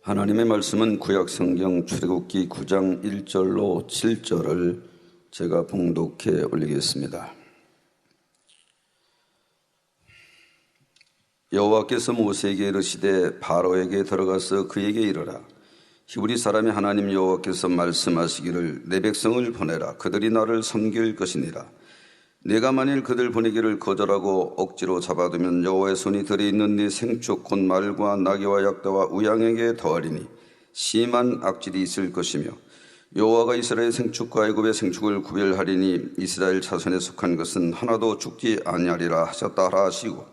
하나님의 말씀은 구약성경 출애굽기 9장 1절로 7절을 제가 봉독해 올리겠습니다. 여호와께서 모세에게 이르시되 바로에게 들어가서 그에게 이르라. 히브리 사람의 하나님 여호와께서 말씀하시기를 내 백성을 보내라. 그들이 나를 섬길 것이니라. 내가 만일 그들 보내기를 거절하고 억지로 잡아두면 여호와의 손이 들어있는 네 생축 곧 말과 나귀와 약다와 우양에게 더하리니 심한 악질이 있을 것이며 여호와가 이스라엘 생축과 애굽의 생축을 구별하리니 이스라엘 자손에 속한 것은 하나도 죽지 아니하리라 하셨다 하라 하시고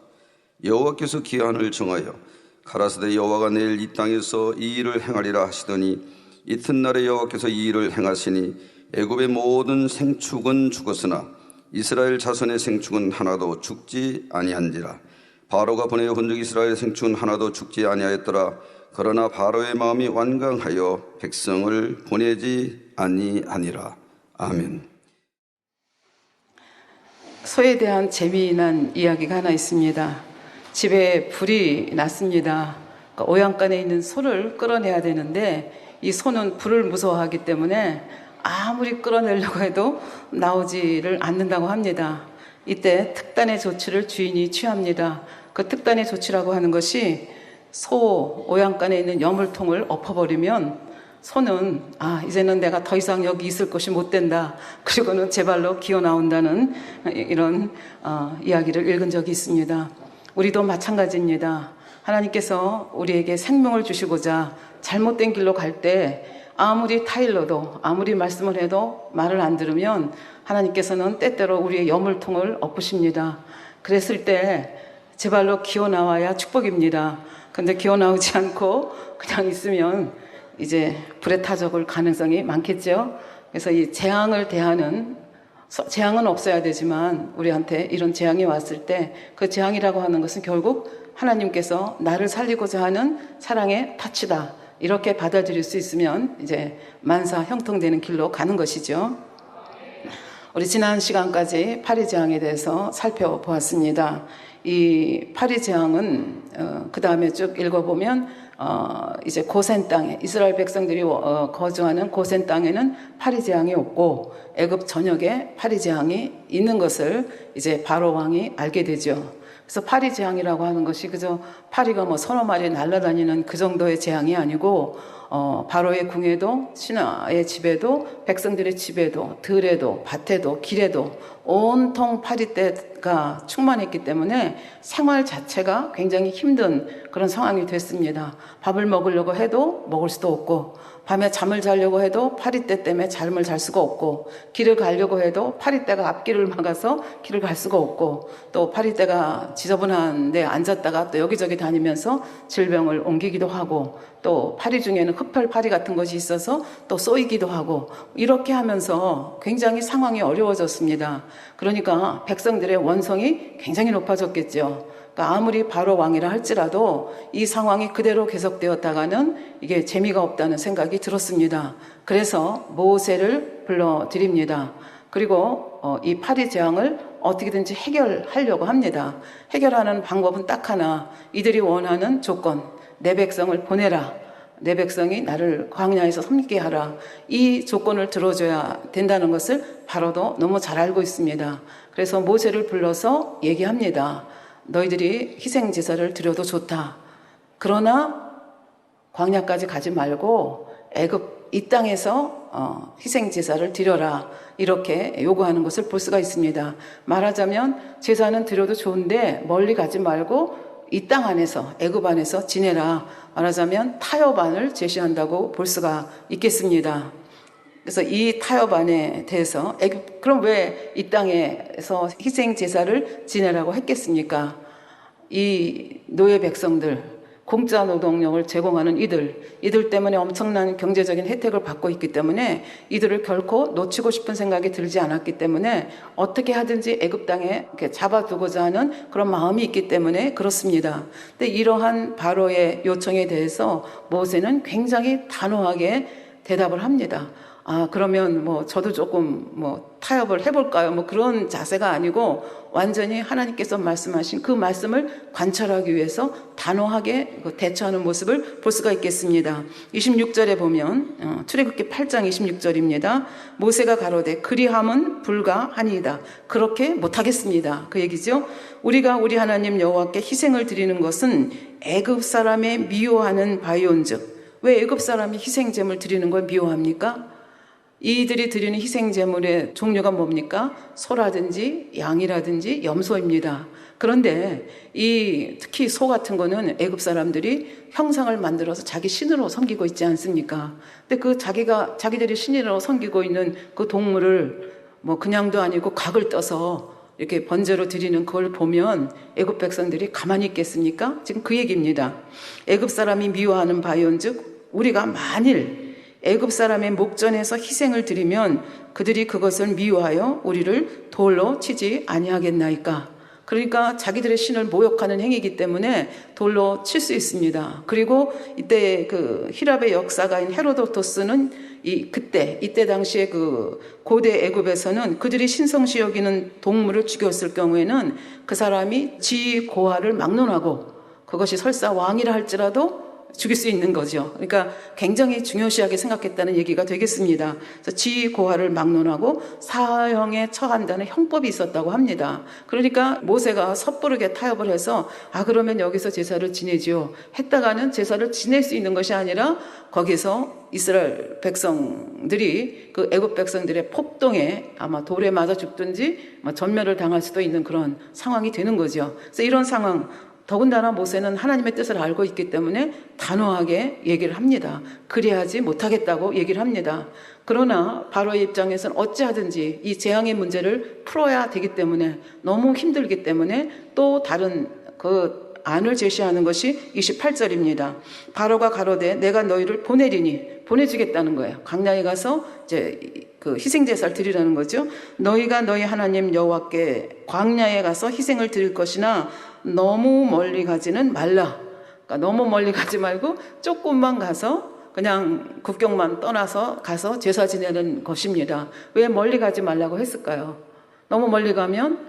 여호와께서 기한을 정하여 가라사대 여호와가 내일 이 땅에서 이 일을 행하리라 하시더니 이튿날에 여호와께서 이 일을 행하시니 애굽의 모든 생축은 죽었으나 이스라엘 자손의 생축은 하나도 죽지 아니한지라. 바로가 보내어 본 적 이스라엘 생축은 하나도 죽지 아니하였더라. 그러나 바로의 마음이 완강하여 백성을 보내지 아니하니라. 아멘. 소에 대한 재미난 이야기가 하나 있습니다. 집에 불이 났습니다. 그러니까 오양간에 있는 소를 끌어내야 되는데 이 소는 불을 무서워하기 때문에 아무리 끌어내려고 해도 나오지를 않는다고 합니다. 이때 특단의 조치를 주인이 취합니다. 그 특단의 조치라고 하는 것이 소 오양간에 있는 여물통을 엎어버리면 소는 이제는 내가 더 이상 여기 있을 것이 못 된다. 그리고는 제 발로 기어 나온다는 이런 이야기를 읽은 적이 있습니다. 우리도 마찬가지입니다. 하나님께서 우리에게 생명을 주시고자 잘못된 길로 갈 때 아무리 타일러도 아무리 말씀을 해도 말을 안 들으면 하나님께서는 때때로 우리의 여물통을 엎으십니다. 그랬을 때 제 발로 기어 나와야 축복입니다. 근데 기어 나오지 않고 그냥 있으면 이제 불에 타 죽을 가능성이 많겠죠. 그래서 이 재앙을 대하는, 재앙은 없어야 되지만 우리한테 이런 재앙이 왔을 때 그 재앙이라고 하는 것은 결국 하나님께서 나를 살리고자 하는 사랑의 타치다. 이렇게 받아들일 수 있으면 이제 만사 형통되는 길로 가는 것이죠. 우리 지난 시간까지 파리재앙에 대해서 살펴보았습니다. 이 파리재앙은 그 다음에 쭉 읽어보면 이제 고센 땅에 이스라엘 백성들이 거주하는 고센 땅에는 파리재앙이 없고 애굽 전역에 파리재앙이 있는 것을 이제 바로 왕이 알게 되죠. 그래서 파리재앙이라고 하는 것이 그저 파리가 서너 마리 날아다니는 그 정도의 재앙이 아니고 바로의 궁에도 신하의 집에도 백성들의 집에도 들에도 밭에도 길에도 온통 파리떼가 충만했기 때문에 생활 자체가 굉장히 힘든 그런 상황이 됐습니다. 밥을 먹으려고 해도 먹을 수도 없고 밤에 잠을 자려고 해도 파리떼 때문에 잠을 잘 수가 없고 길을 가려고 해도 파리떼가 앞길을 막아서 길을 갈 수가 없고 또 파리떼가 지저분한 데 앉았다가 또 여기저기 다니면서 질병을 옮기기도 하고 또 파리 중에는 흡혈파리 같은 것이 있어서 또 쏘이기도 하고 이렇게 하면서 굉장히 상황이 어려워졌습니다. 그러니까 백성들의 원성이 굉장히 높아졌겠죠. 그러니까 아무리 바로 왕이라 할지라도 이 상황이 그대로 계속되었다가는 이게 재미가 없다는 생각이 들었습니다. 그래서 모세를 불러드립니다. 그리고 이 파리 재앙을 어떻게든지 해결하려고 합니다. 해결하는 방법은 딱 하나, 이들이 원하는 조건, 내 백성을 보내라. 내 백성이 나를 광야에서 섬기게 하라. 이 조건을 들어줘야 된다는 것을 바로도 너무 잘 알고 있습니다. 그래서 모세를 불러서 얘기합니다. 너희들이 희생제사를 드려도 좋다. 그러나 광야까지 가지 말고 애굽 이 땅에서 희생제사를 드려라. 이렇게 요구하는 것을 볼 수가 있습니다. 말하자면 제사는 드려도 좋은데 멀리 가지 말고 이 땅 안에서 애굽 안에서 지내라. 말하자면 타협안을 제시한다고 볼 수가 있겠습니다. 그래서 이 타협안에 대해서 그럼 왜 이 땅에서 희생 제사를 지내라고 했겠습니까? 이 노예 백성들, 공짜 노동력을 제공하는 이들 때문에 엄청난 경제적인 혜택을 받고 있기 때문에 이들을 결코 놓치고 싶은 생각이 들지 않았기 때문에 어떻게 하든지 애굽 땅에 잡아두고자 하는 그런 마음이 있기 때문에 그렇습니다. 근데 이러한 바로의 요청에 대해서 모세는 굉장히 단호하게 대답을 합니다. 그러면 뭐 저도 조금 뭐 타협을 해볼까요? 뭐 그런 자세가 아니고 완전히 하나님께서 말씀하신 그 말씀을 관철하기 위해서 단호하게 대처하는 모습을 볼 수가 있겠습니다. 26절에 보면 출애굽기 8장 26절입니다. 모세가 가로되 그리함은 불가하니이다. 그렇게 못하겠습니다. 그 얘기죠. 우리가 우리 하나님 여호와께 희생을 드리는 것은 애굽 사람의 미워하는 바이온즉, 왜 애굽 사람이 희생제물 드리는 걸 미워합니까? 이들이 드리는 희생제물의 종류가 뭡니까? 소라든지 양이라든지 염소입니다. 그런데 특히 소 같은 거는 애굽 사람들이 형상을 만들어서 자기 신으로 섬기고 있지 않습니까? 근데 자기들이 신으로 섬기고 있는 그 동물을 뭐 그냥도 아니고 각을 떠서 이렇게 번제로 드리는 그걸 보면 애굽 백성들이 가만히 있겠습니까? 지금 그 얘기입니다. 애굽 사람이 미워하는 바이온즉, 우리가 만일 애굽 사람의 목전에서 희생을 드리면 그들이 그것을 미워하여 우리를 돌로 치지 아니하겠나이까. 그러니까 자기들의 신을 모욕하는 행위이기 때문에 돌로 칠 수 있습니다. 그리고 이때 그 히랍의 역사가인 헤로도토스는 이때 당시에 그 고대 애굽에서는 그들이 신성시 여기는 동물을 죽였을 경우에는 그 사람이 지고하를 막론하고, 그것이 설사 왕이라 할지라도 죽일 수 있는 거죠. 그러니까 굉장히 중요시하게 생각했다는 얘기가 되겠습니다. 그래서 지고하를 막론하고 사형에 처한다는 형법이 있었다고 합니다. 그러니까 모세가 섣부르게 타협을 해서 그러면 여기서 제사를 지내지요 했다가는 제사를 지낼 수 있는 것이 아니라 거기서 이스라엘 백성들이 그 애굽 백성들의 폭동에 아마 돌에 맞아 죽든지 전멸을 당할 수도 있는 그런 상황이 되는 거죠. 그래서 이런 상황, 더군다나 모세는 하나님의 뜻을 알고 있기 때문에 단호하게 얘기를 합니다. 그래야지 못하겠다고 얘기를 합니다. 그러나 바로의 입장에서는 어찌하든지 이 재앙의 문제를 풀어야 되기 때문에, 너무 힘들기 때문에 또 다른 그 안을 제시하는 것이 28절입니다. 바로가 가로되 내가 너희를 보내주겠다는 거예요. 광야에 가서 이제 그 희생제사를 드리라는 거죠. 너희가 너희 하나님 여호와께 광야에 가서 희생을 드릴 것이나 너무 멀리 가지는 말라. 그러니까 너무 멀리 가지 말고 조금만 가서 그냥 국경만 떠나서 가서 제사 지내는 것입니다. 왜 멀리 가지 말라고 했을까요? 너무 멀리 가면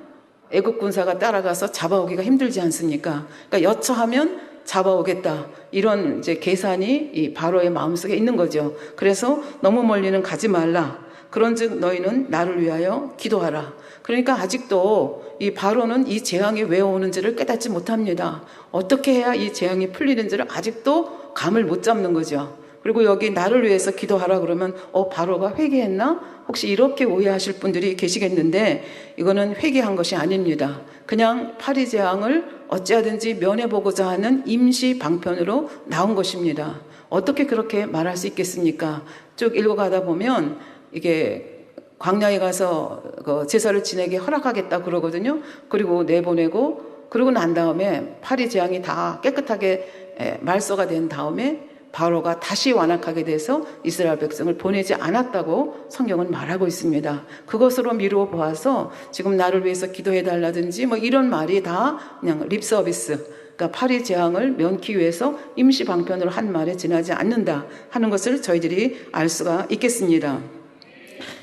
애국 군사가 따라가서 잡아오기가 힘들지 않습니까? 그러니까 여차하면 잡아오겠다, 이런 이제 계산이 이 바로의 마음속에 있는 거죠. 그래서 너무 멀리는 가지 말라. 그런즉 너희는 나를 위하여 기도하라. 그러니까 아직도 이 바로는 이 재앙이 왜 오는지를 깨닫지 못합니다. 어떻게 해야 이 재앙이 풀리는지를 아직도 감을 못 잡는 거죠. 그리고 여기 나를 위해서 기도하라 그러면 바로가 회개했나? 혹시 이렇게 오해하실 분들이 계시겠는데, 이거는 회개한 것이 아닙니다. 그냥 파리 재앙을 어찌하든지 면해보고자 하는 임시 방편으로 나온 것입니다. 어떻게 그렇게 말할 수 있겠습니까? 쭉 읽어가다 보면 이게 광야에 가서 그 제사를 지내게 허락하겠다 그러거든요. 그리고 내보내고, 그러고 난 다음에 파리 재앙이 다 깨끗하게 말소가 된 다음에 바로가 다시 완악하게 돼서 이스라엘 백성을 보내지 않았다고 성경은 말하고 있습니다. 그것으로 미루어 보아서 지금 나를 위해서 기도해 달라든지 뭐 이런 말이 다 그냥 립 서비스, 그러니까 파리 재앙을 면키 위해서 임시 방편으로 한 말에 지나지 않는다 하는 것을 저희들이 알 수가 있겠습니다.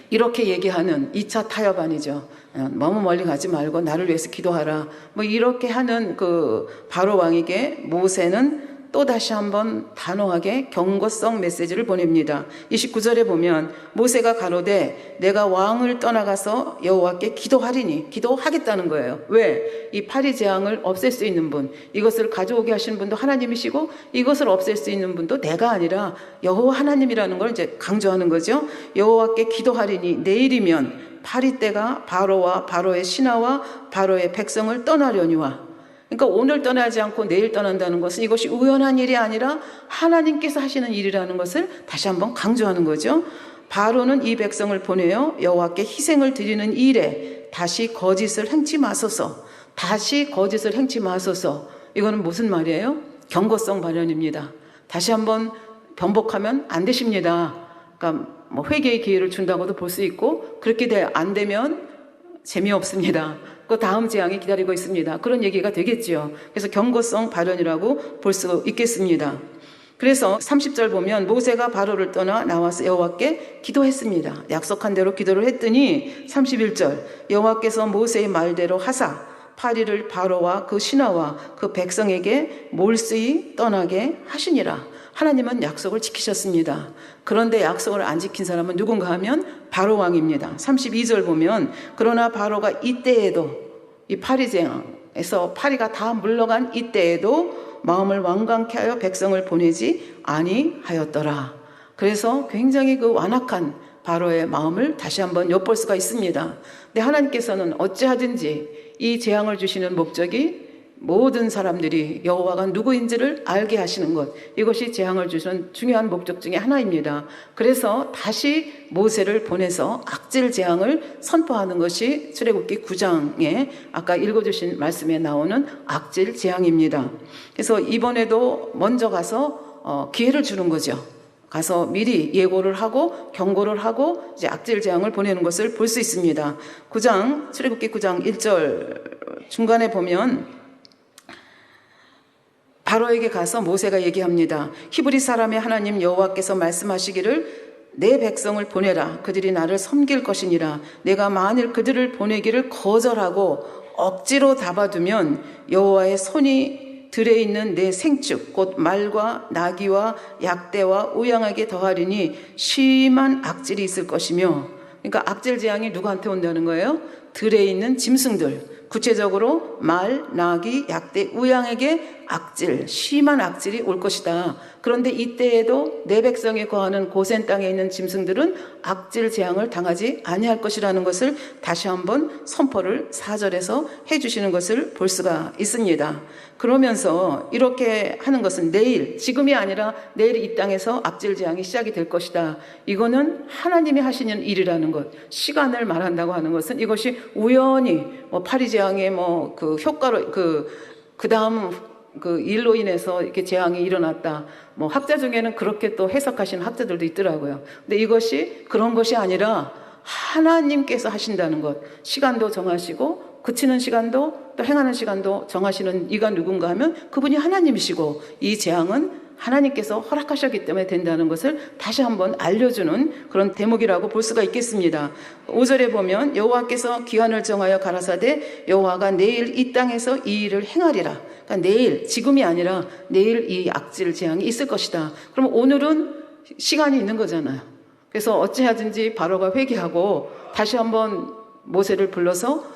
이렇게 얘기하는 2차 타협 아니죠. 너무 멀리 가지 말고 나를 위해서 기도하라. 뭐 이렇게 하는 그 바로 왕에게 모세는 또 다시 한번 단호하게 경고성 메시지를 보냅니다. 29절에 보면 모세가 가로되 내가 왕을 떠나가서 여호와께 기도하리니, 기도하겠다는 거예요. 왜? 이 파리 재앙을 없앨 수 있는 분, 이것을 가져오게 하시는 분도 하나님이시고 이것을 없앨 수 있는 분도 내가 아니라 여호와 하나님이라는 걸 이제 강조하는 거죠. 여호와께 기도하리니 내일이면 파리 때가 바로와 바로의 신하와 바로의 백성을 떠나려니와. 그러니까 오늘 떠나지 않고 내일 떠난다는 것은 이것이 우연한 일이 아니라 하나님께서 하시는 일이라는 것을 다시 한번 강조하는 거죠. 바로는 이 백성을 보내어 여호와께 희생을 드리는 일에 다시 거짓을 행치 마소서. 다시 거짓을 행치 마소서. 이거는 무슨 말이에요? 경고성 발언입니다. 다시 한번 변복하면 안 되십니다. 그러니까 뭐 회개의 기회를 준다고도 볼 수 있고, 그렇게 안 되면 재미없습니다. 그 다음 재앙이 기다리고 있습니다. 그런 얘기가 되겠지요. 그래서 경고성 발언이라고 볼 수 있겠습니다. 그래서 30절 보면 모세가 바로를 떠나 나와서 여호와께 기도했습니다. 약속한 대로 기도를 했더니 31절 여호와께서 모세의 말대로 하사 파리를 바로와 그 신하와 그 백성에게 몰수히 떠나게 하시니라. 하나님은 약속을 지키셨습니다. 그런데 약속을 안 지킨 사람은 누군가 하면 바로 왕입니다. 32절 보면 그러나 바로가 이때에도 이 파리 재앙에서 파리가 다 물러간 이때에도 마음을 완강케 하여 백성을 보내지 아니하였더라. 그래서 굉장히 그 완악한 바로의 마음을 다시 한번 엿볼 수가 있습니다. 근데 하나님께서는 어찌하든지 이 재앙을 주시는 목적이 모든 사람들이 여호와가 누구인지를 알게 하시는 것, 이것이 재앙을 주시는 중요한 목적 중에 하나입니다. 그래서 다시 모세를 보내서 악질 재앙을 선포하는 것이 출애굽기 9장에 아까 읽어주신 말씀에 나오는 악질 재앙입니다. 그래서 이번에도 먼저 가서 기회를 주는 거죠. 가서 미리 예고를 하고 경고를 하고 이제 악질 재앙을 보내는 것을 볼 수 있습니다. 출애굽기 9장 1절 중간에 보면 바로에게 가서 모세가 얘기합니다. 히브리 사람의 하나님 여호와께서 말씀하시기를 내 백성을 보내라. 그들이 나를 섬길 것이니라. 내가 만일 그들을 보내기를 거절하고 억지로 잡아두면 여호와의 손이 들에 있는 내 생축 곧 말과 나귀와 약대와 우양에게 더하리니 심한 악질이 있을 것이며, 그러니까 악질 재앙이 누구한테 온다는 거예요? 들에 있는 짐승들, 구체적으로 말, 나귀, 약대, 우양에게 심한 악질이 올 것이다. 그런데 이때에도 내 백성이 거하는 고센 땅에 있는 짐승들은 악질 재앙을 당하지 아니할 것이라는 것을 다시 한번 선포를 4절에서 해주시는 것을 볼 수가 있습니다. 그러면서 이렇게 하는 것은 지금이 아니라 내일 이 땅에서 악질 재앙이 시작이 될 것이다. 이거는 하나님이 하시는 일이라는 것, 시간을 말한다고 하는 것은 이것이 우연히 파리 재앙의 그 효과로 그 다음 그 일로 인해서 이렇게 재앙이 일어났다. 학자 중에는 그렇게 또 해석하시는 학자들도 있더라고요. 근데 이것이 그런 것이 아니라 하나님께서 하신다는 것, 시간도 정하시고 그치는 시간도 또 행하는 시간도 정하시는 이가 누군가 하면 그분이 하나님이시고 이 재앙은 하나님께서 허락하셨기 때문에 된다는 것을 다시 한번 알려주는 그런 대목이라고 볼 수가 있겠습니다. 5절에 보면 여호와께서 기한을 정하여 가라사대 여호와가 내일 이 땅에서 이 일을 행하리라. 그러니까 내일, 지금이 아니라 내일 이 악질 재앙이 있을 것이다. 그럼 오늘은 시간이 있는 거잖아요. 그래서 어찌하든지 바로가 회개하고 다시 한번 모세를 불러서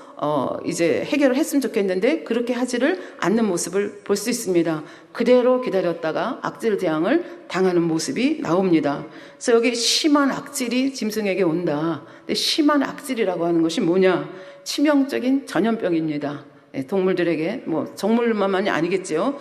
이제 해결을 했으면 좋겠는데 그렇게 하지를 않는 모습을 볼 수 있습니다. 그대로 기다렸다가 악질 재앙을 당하는 모습이 나옵니다. 그래서 여기 심한 악질이 짐승에게 온다. 근데 심한 악질이라고 하는 것이 뭐냐? 치명적인 전염병입니다. 동물들에게 정물만이 아니겠죠.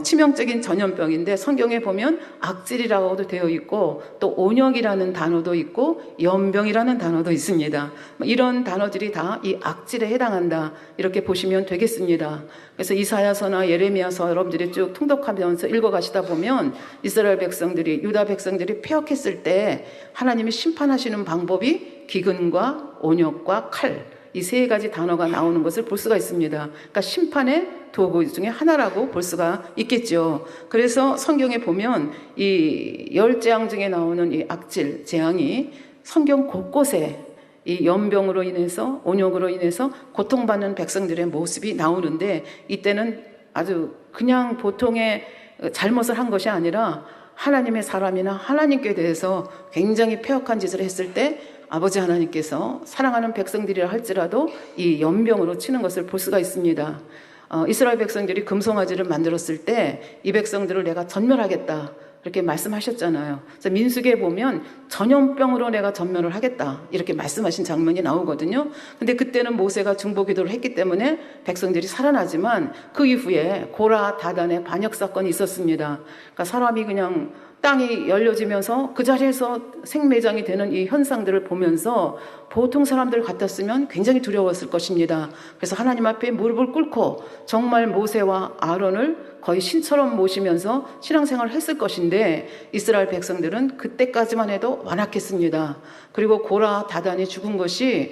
치명적인 전염병인데 성경에 보면 악질이라고도 되어 있고 또 온역이라는 단어도 있고 연병이라는 단어도 있습니다. 이런 단어들이 다 이 악질에 해당한다, 이렇게 보시면 되겠습니다. 그래서 이사야서나 예레미야서 여러분들이 쭉 통독하면서 읽어가시다 보면 이스라엘 백성들이, 유다 백성들이 패역했을 때 하나님이 심판하시는 방법이 기근과 온역과 칼, 이 세 가지 단어가 나오는 것을 볼 수가 있습니다. 그러니까 심판의 도구 중에 하나라고 볼 수가 있겠죠. 그래서 성경에 보면 이 10재앙 중에 나오는 이 악질 재앙이 성경 곳곳에 이 연병으로 인해서, 온역으로 인해서 고통받는 백성들의 모습이 나오는데, 이때는 아주 그냥 보통의 잘못을 한 것이 아니라 하나님의 사람이나 하나님께 대해서 굉장히 패역한 짓을 했을 때 아버지 하나님께서 사랑하는 백성들이라 할지라도 이 연병으로 치는 것을 볼 수가 있습니다. 이스라엘 백성들이 금송아지를 만들었을 때 이 백성들을 내가 전멸하겠다, 이렇게 말씀하셨잖아요. 그래서 민수기에 보면 전염병으로 내가 전멸을 하겠다, 이렇게 말씀하신 장면이 나오거든요. 근데 그때는 모세가 중보 기도를 했기 때문에 백성들이 살아나지만 그 이후에 고라 다단의 반역 사건이 있었습니다. 그러니까 사람이 그냥 땅이 열려지면서 그 자리에서 생매장이 되는 이 현상들을 보면서 보통 사람들 같았으면 굉장히 두려웠을 것입니다. 그래서 하나님 앞에 무릎을 꿇고 정말 모세와 아론을 거의 신처럼 모시면서 신앙생활을 했을 것인데 이스라엘 백성들은 그때까지만 해도 완악했습니다. 그리고 고라 다단이 죽은 것이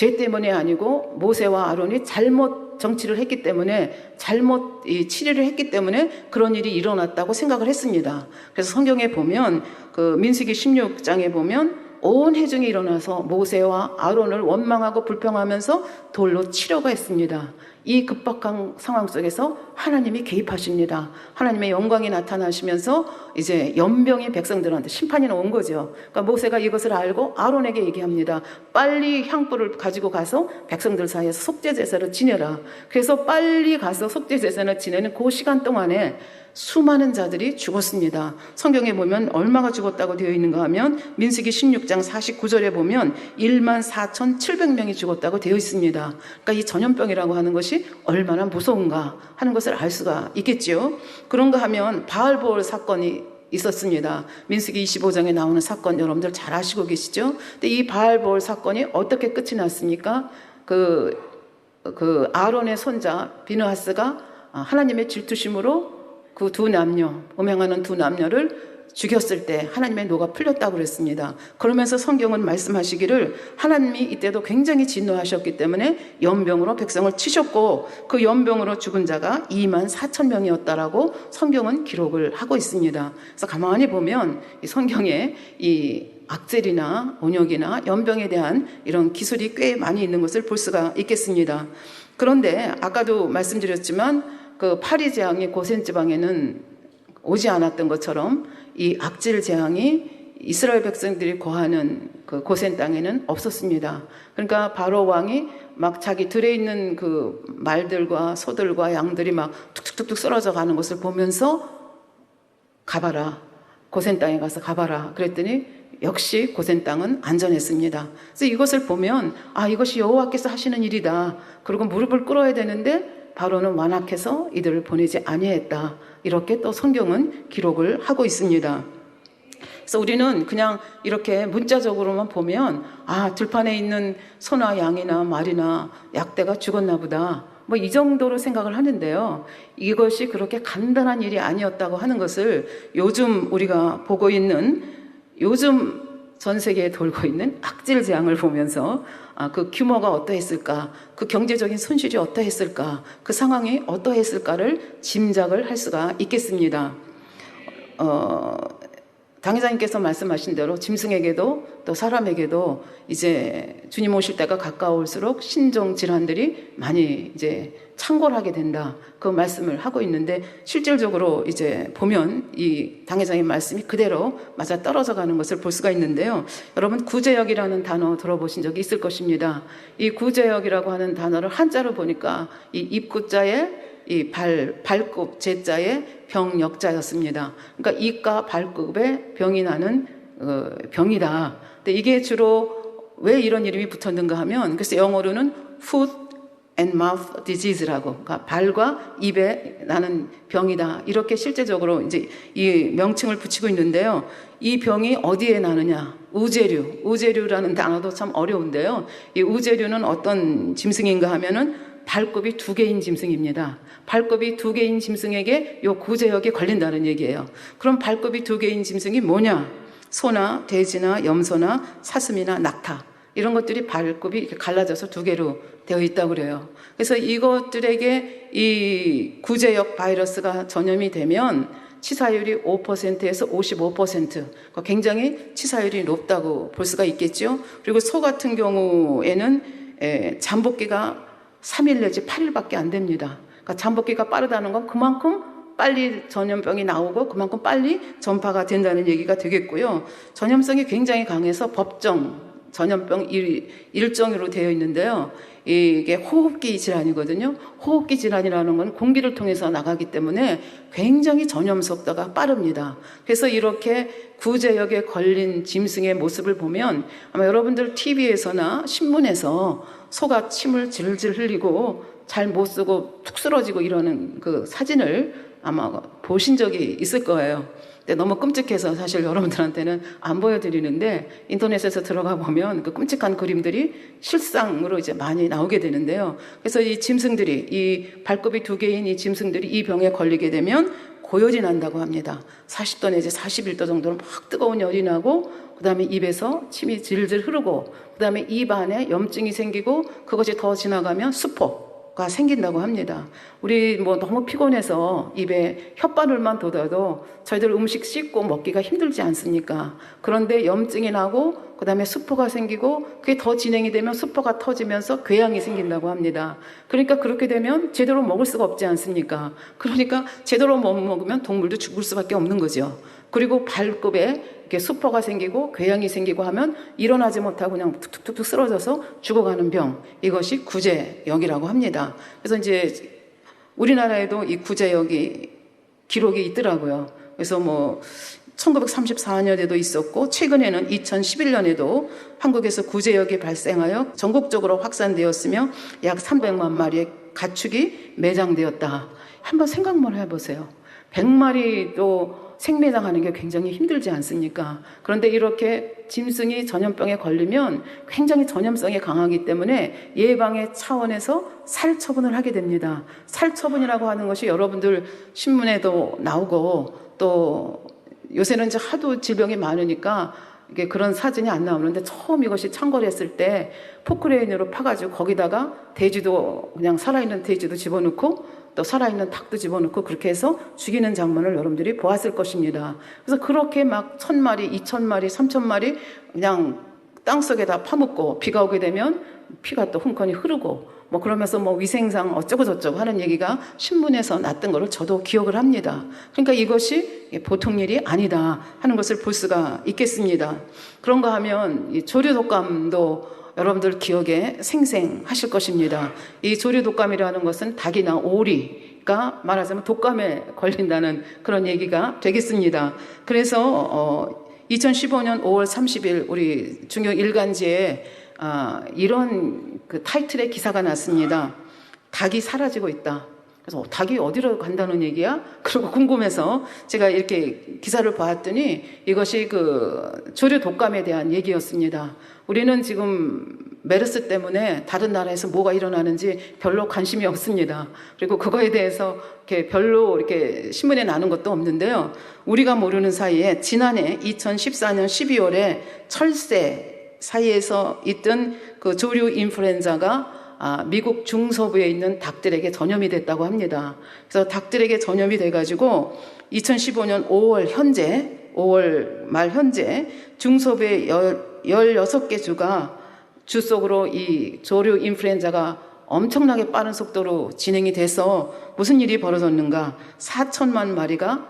죄 때문에 아니고 모세와 아론이 잘못 정치를 했기 때문에 잘못 치리를 했기 때문에 그런 일이 일어났다고 생각을 했습니다. 그래서 성경에 보면 그 민수기 16장에 보면 온 회중이 일어나서 모세와 아론을 원망하고 불평하면서 돌로 치려고 했습니다. 이 급박한 상황 속에서 하나님이 개입하십니다. 하나님의 영광이 나타나시면서 이제 연병이 백성들한테 심판이 온 거죠. 그러니까 모세가 이것을 알고 아론에게 얘기합니다. 빨리 향불을 가지고 가서 백성들 사이에서 속죄제사를 지내라. 그래서 빨리 가서 속죄제사를 지내는 그 시간 동안에 수많은 자들이 죽었습니다. 성경에 보면 얼마가 죽었다고 되어 있는가 하면 민수기 16장 49절에 보면 14,700명이 죽었다고 되어 있습니다. 그러니까 이 전염병이라고 하는 것이 얼마나 무서운가 하는 것을 알 수가 있겠죠. 그런가 하면 바알보올 사건이 있었습니다. 민수기 25장에 나오는 사건 여러분들 잘 아시고 계시죠? 근데 이 바알보올 사건이 어떻게 끝이 났습니까? 그 아론의 손자 비느하스가 하나님의 질투심으로 그 두 남녀, 음행하는 두 남녀를 죽였을 때 하나님의 노가 풀렸다고 그랬습니다. 그러면서 성경은 말씀하시기를 하나님이 이때도 굉장히 진노하셨기 때문에 연병으로 백성을 치셨고 그 연병으로 죽은 자가 24,000명이었다라고 성경은 기록을 하고 있습니다. 그래서 가만히 보면 이 성경에 이 악질이나 온역이나 연병에 대한 이런 기술이 꽤 많이 있는 것을 볼 수가 있겠습니다. 그런데 아까도 말씀드렸지만 그 파리 재앙이 고센 지방에는 오지 않았던 것처럼 이 악질 재앙이 이스라엘 백성들이 거하는 그 고센 땅에는 없었습니다. 그러니까 바로 왕이 막 자기 들에 있는 그 말들과 소들과 양들이 막 툭툭툭툭 쓰러져 가는 것을 보면서 가봐라. 고센 땅에 가서 가봐라. 그랬더니 역시 고센 땅은 안전했습니다. 그래서 이것을 보면 이것이 여호와께서 하시는 일이다. 그리고 무릎을 꿇어야 되는데 바로는 완악해서 이들을 보내지 아니했다. 이렇게 또 성경은 기록을 하고 있습니다. 그래서 우리는 그냥 이렇게 문자적으로만 보면 들판에 있는 소나 양이나 말이나 약대가 죽었나 보다. 뭐 이 정도로 생각을 하는데요. 이것이 그렇게 간단한 일이 아니었다고 하는 것을 요즘 우리가 보고 있는 요즘 전 세계에 돌고 있는 악질 재앙을 보면서 그 규모가 어떠했을까, 그 경제적인 손실이 어떠했을까, 그 상황이 어떠했을까를 짐작을 할 수가 있겠습니다. 당회장님께서 말씀하신 대로 짐승에게도 또 사람에게도 이제 주님 오실 때가 가까울수록 신종 질환들이 많이 이제 창궐하게 된다. 그 말씀을 하고 있는데 실질적으로 이제 보면 이 당회장의 말씀이 그대로 맞아 떨어져 가는 것을 볼 수가 있는데요. 여러분 구제역이라는 단어 들어보신 적이 있을 것입니다. 이 구제역이라고 하는 단어를 한자로 보니까 이 입구자에 이 발급 제자의 병역자였습니다. 그러니까 이가 발급에 병이 나는 병이다. 근데 이게 주로 왜 이런 이름이 붙었는가 하면 그래서 영어로는 foot and mouth disease라고, 그러니까 발과 입에 나는 병이다. 이렇게 실제적으로 이제 이 명칭을 붙이고 있는데요. 이 병이 어디에 나느냐? 우제류라는 단어도 참 어려운데요. 이 우제류는 어떤 짐승인가 하면은 발급이 2개인 짐승입니다. 발급이 2개인 짐승에게 요 구제역이 걸린다는 얘기예요. 그럼 발급이 2개인 짐승이 뭐냐? 소나 돼지나 염소나 사슴이나 낙타 이런 것들이 발급이 이렇게 갈라져서 2개로 되어 있다고 그래요. 그래서 이것들에게 이 구제역 바이러스가 전염이 되면 치사율이 5%에서 55%, 굉장히 치사율이 높다고 볼 수가 있겠죠. 그리고 소 같은 경우에는 잠복기가 3일 내지 8일밖에 안 됩니다. 그러니까 잠복기가 빠르다는 건 그만큼 빨리 전염병이 나오고 그만큼 빨리 전파가 된다는 얘기가 되겠고요. 전염성이 굉장히 강해서 법정 전염병 일종으로 되어 있는데요. 이게 호흡기 질환이거든요. 호흡기 질환이라는 건 공기를 통해서 나가기 때문에 굉장히 전염 속도가 빠릅니다. 그래서 이렇게 구제역에 걸린 짐승의 모습을 보면 아마 여러분들 TV에서나 신문에서 소가 침을 질질 흘리고 잘 못 쓰고 툭 쓰러지고 이러는 그 사진을 아마 보신 적이 있을 거예요. 근데 너무 끔찍해서 사실 여러분들한테는 안 보여드리는데 인터넷에서 들어가 보면 그 끔찍한 그림들이 실상으로 이제 많이 나오게 되는데요. 그래서 이 짐승들이, 이 발굽이 2개인 이 짐승들이 이 병에 걸리게 되면 고열이 난다고 합니다. 40도 내지 41도 정도로 막 뜨거운 열이 나고, 그 다음에 입에서 침이 질질 흐르고, 그 다음에 입 안에 염증이 생기고, 그것이 더 지나가면 수포가 생긴다고 합니다. 우리 뭐 너무 피곤해서 입에 혓바늘만 돋아도 저희들 음식 씹고 먹기가 힘들지 않습니까? 그런데 염증이 나고 그 다음에 수포가 생기고, 그게 더 진행이 되면 수포가 터지면서 궤양이 생긴다고 합니다. 그러니까 그렇게 되면 제대로 먹을 수가 없지 않습니까? 그러니까 제대로 못 먹으면 동물도 죽을 수밖에 없는 거죠. 그리고 발급에 이렇게 수포가 생기고 궤양이 생기고 하면 일어나지 못하고 그냥 툭툭툭 쓰러져서 죽어가는 병, 이것이 구제역이라고 합니다. 그래서 이제 우리나라에도 이 구제역이 기록이 있더라고요. 그래서 뭐 1934년에도 있었고, 최근에는 2011년에도 한국에서 구제역이 발생하여 전국적으로 확산되었으며 약 300만 마리의 가축이 매장되었다. 한번 생각만 해보세요. 100마리도 생매장하는 게 굉장히 힘들지 않습니까? 그런데 이렇게 짐승이 전염병에 걸리면 굉장히 전염성이 강하기 때문에 예방의 차원에서 살처분을 하게 됩니다. 살처분이라고 하는 것이 여러분들 신문에도 나오고, 또 요새는 이제 하도 질병이 많으니까 이게 그런 사진이 안 나오는데, 처음 이것이 창궐 했을 때 포크레인으로 파가지고 거기다가 돼지도, 그냥 살아있는 돼지도 집어넣고 또 살아있는 닭도 집어넣고 그렇게 해서 죽이는 장면을 여러분들이 보았을 것입니다. 그래서 그렇게 막 1000마리, 2000마리, 3000마리 그냥 땅속에다 파묻고, 비가 오게 되면 피가 또 흥건히 흐르고, 뭐 그러면서 뭐 위생상 어쩌고 저쩌고 하는 얘기가 신문에서 났던 거를 저도 기억을 합니다. 그러니까 이것이 보통 일이 아니다 하는 것을 볼 수가 있겠습니다. 그런가 하면 이 조류독감도 여러분들 기억에 생생하실 것입니다. 이 조류독감이라는 것은 닭이나 오리가 말하자면 독감에 걸린다는 그런 얘기가 되겠습니다. 그래서 2015년 5월 30일 우리 중요 일간지에 이런 그 타이틀의 기사가 났습니다. 닭이 사라지고 있다. 그래서 닭이 어디로 간다는 얘기야? 그리고 궁금해서 제가 이렇게 기사를 봤더니 이것이 그 조류 독감에 대한 얘기였습니다. 우리는 지금 메르스 때문에 다른 나라에서 뭐가 일어나는지 별로 관심이 없습니다. 그리고 그거에 대해서 이렇게 별로 이렇게 신문에 나는 것도 없는데요. 우리가 모르는 사이에 지난해 2014년 12월에 철새 사이에서 있던 그 조류 인플루엔자가 미국 중서부에 있는 닭들에게 전염이 됐다고 합니다. 그래서 닭들에게 전염이 돼가지고 2015년 5월 말 현재 중서부의 16개 주가 주 속으로 이 조류 인플루엔자가 엄청나게 빠른 속도로 진행이 돼서 무슨 일이 벌어졌는가? 4천만 마리가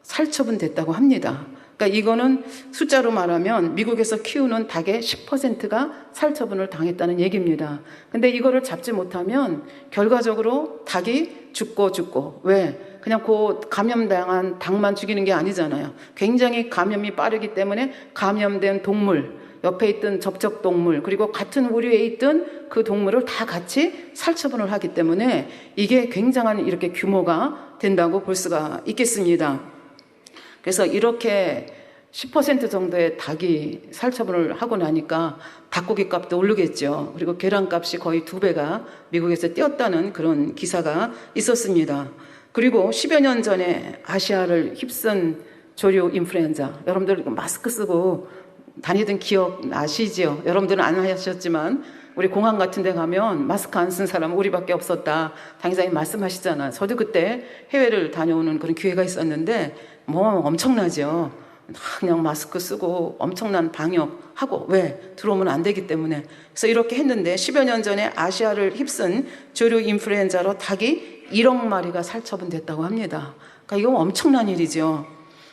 살처분됐다고 합니다. 그러니까 이거는 숫자로 말하면 미국에서 키우는 닭의 10%가 살처분을 당했다는 얘기입니다. 근데 이거를 잡지 못하면 결과적으로 닭이 죽고 왜? 그냥 그 감염당한 닭만 죽이는 게 아니잖아요. 굉장히 감염이 빠르기 때문에 감염된 동물, 옆에 있던 접촉 동물, 그리고 같은 우류에 있던 그 동물을 다 같이 살처분을 하기 때문에 이게 굉장한 이렇게 규모가 된다고 볼 수가 있겠습니다. 그래서 이렇게 10% 정도의 닭이 살처분을 하고 나니까 닭고기 값도 오르겠죠. 그리고 계란값이 거의 2배가 미국에서 뛰었다는 그런 기사가 있었습니다. 그리고 10여 년 전에 아시아를 휩쓴 조류 인플루엔자, 여러분들 마스크 쓰고 다니던 기억 나시죠? 여러분들은 안 하셨지만 우리 공항 같은 데 가면 마스크 안 쓴 사람은 우리밖에 없었다. 당사님 말씀하시잖아요. 저도 그때 해외를 다녀오는 그런 기회가 있었는데 뭐 엄청나죠. 그냥 마스크 쓰고 엄청난 방역하고, 왜? 들어오면 안 되기 때문에. 그래서 이렇게 했는데 10여 년 전에 아시아를 휩쓴 조류 인플루엔자로 닭이 1억 마리가 살처분됐다고 합니다. 그러니까 이건 엄청난 일이죠.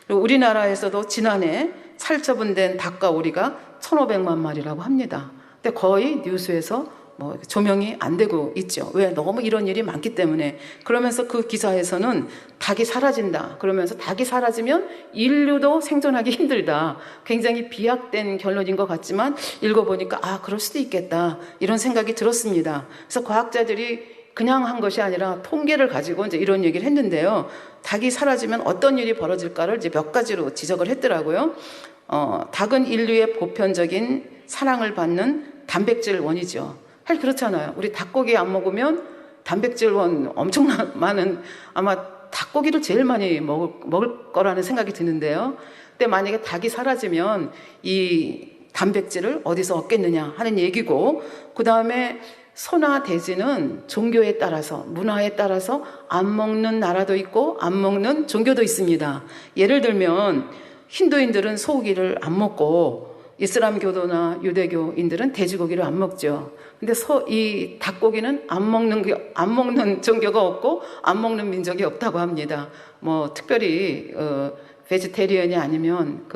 그리고 우리나라에서도 지난해 살처분된 닭과 오리가 1,500만 마리라고 합니다. 근데 거의 뉴스에서 뭐 조명이 안 되고 있죠. 왜? 너무 이런 일이 많기 때문에. 그러면서 그 기사에서는 닭이 사라진다. 그러면서 닭이 사라지면 인류도 생존하기 힘들다. 굉장히 비약된 결론인 것 같지만 읽어보니까 그럴 수도 있겠다. 이런 생각이 들었습니다. 그래서 과학자들이 그냥 한 것이 아니라 통계를 가지고 이제 이런 얘기를 했는데요. 닭이 사라지면 어떤 일이 벌어질까를 이제 몇 가지로 지적을 했더라고요. 닭은 인류의 보편적인 사랑을 받는 단백질 원이죠. 사실 그렇잖아요. 우리 닭고기 안 먹으면 단백질 원 엄청난 많은, 아마 닭고기를 제일 많이 먹을 거라는 생각이 드는데요. 근데 만약에 닭이 사라지면 이 단백질을 어디서 얻겠느냐 하는 얘기고, 그 다음에 소나 돼지는 종교에 따라서, 문화에 따라서 안 먹는 나라도 있고 안 먹는 종교도 있습니다. 예를 들면 힌두인들은 소고기를 안 먹고 이슬람교도나 유대교인들은 돼지고기를 안 먹죠. 근데 이 닭고기는 안 먹는 종교가 없고 안 먹는 민족이 없다고 합니다. 뭐 특별히 베지테리언이 아니면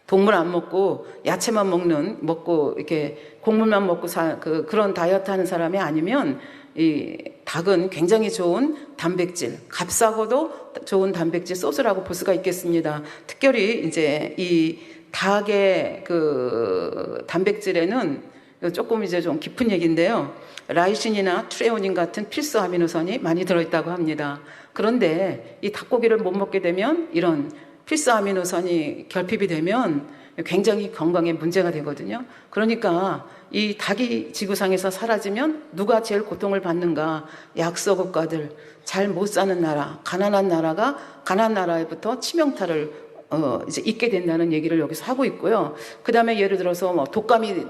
동물 안 먹고 야채만 먹고 이렇게 곡물만 먹고 그런 다이어트 하는 사람이 아니면 이 닭은 굉장히 좋은 단백질, 값싸고도 좋은 단백질 소스라고 볼 수가 있겠습니다. 특별히 이제 이 닭의 그 단백질에는 조금 이제 좀 깊은 얘기인데요. 라이신이나 트레오닌 같은 필수 아미노산이 많이 들어있다고 합니다. 그런데 이 닭고기를 못 먹게 되면 이런 필수 아미노산이 결핍이 되면 굉장히 건강에 문제가 되거든요. 그러니까 이 닭이 지구상에서 사라지면 누가 제일 고통을 받는가? 약소국가들, 잘 못 사는 나라, 가난한 나라에부터 치명타를 이제 입게 된다는 얘기를 여기서 하고 있고요. 그 다음에 예를 들어서 뭐 독감이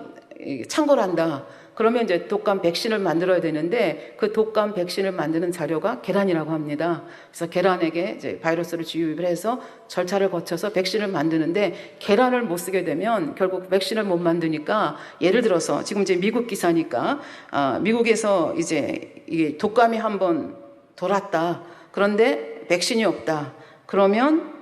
창궐한다. 그러면 이제 독감 백신을 만들어야 되는데 그 독감 백신을 만드는 자료가 계란이라고 합니다. 그래서 계란에게 이제 바이러스를 주입을 해서 절차를 거쳐서 백신을 만드는데 계란을 못 쓰게 되면 결국 백신을 못 만드니까, 예를 들어서 지금 이제 미국 기사니까 미국에서 이제 이게 독감이 한번 돌았다. 그런데 백신이 없다. 그러면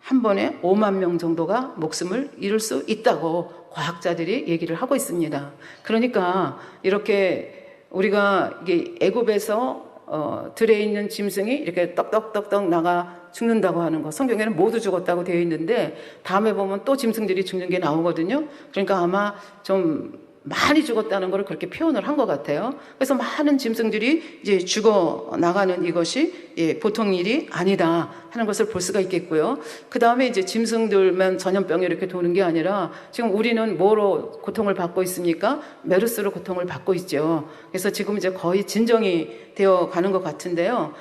한 번에 5만 명 정도가 목숨을 잃을 수 있다고 과학자들이 얘기를 하고 있습니다. 그러니까 이렇게 우리가 이게 애굽에서 들에 있는 짐승이 이렇게 떡떡떡떡 나가 죽는다고 하는 거, 성경에는 모두 죽었다고 되어 있는데 다음에 보면 또 짐승들이 죽는 게 나오거든요. 그러니까 아마 좀 많이 죽었다는 걸 그렇게 표현을 한 것 같아요. 그래서 많은 짐승들이 이제 죽어 나가는 이것이 보통 일이 아니다 하는 것을 볼 수가 있겠고요. 그 다음에 이제 짐승들만 전염병이 이렇게 도는 게 아니라 지금 우리는 뭐로 고통을 받고 있습니까? 메르스로 고통을 받고 있죠. 그래서 지금 이제 거의 진정이 되어 가는 것 같은데요.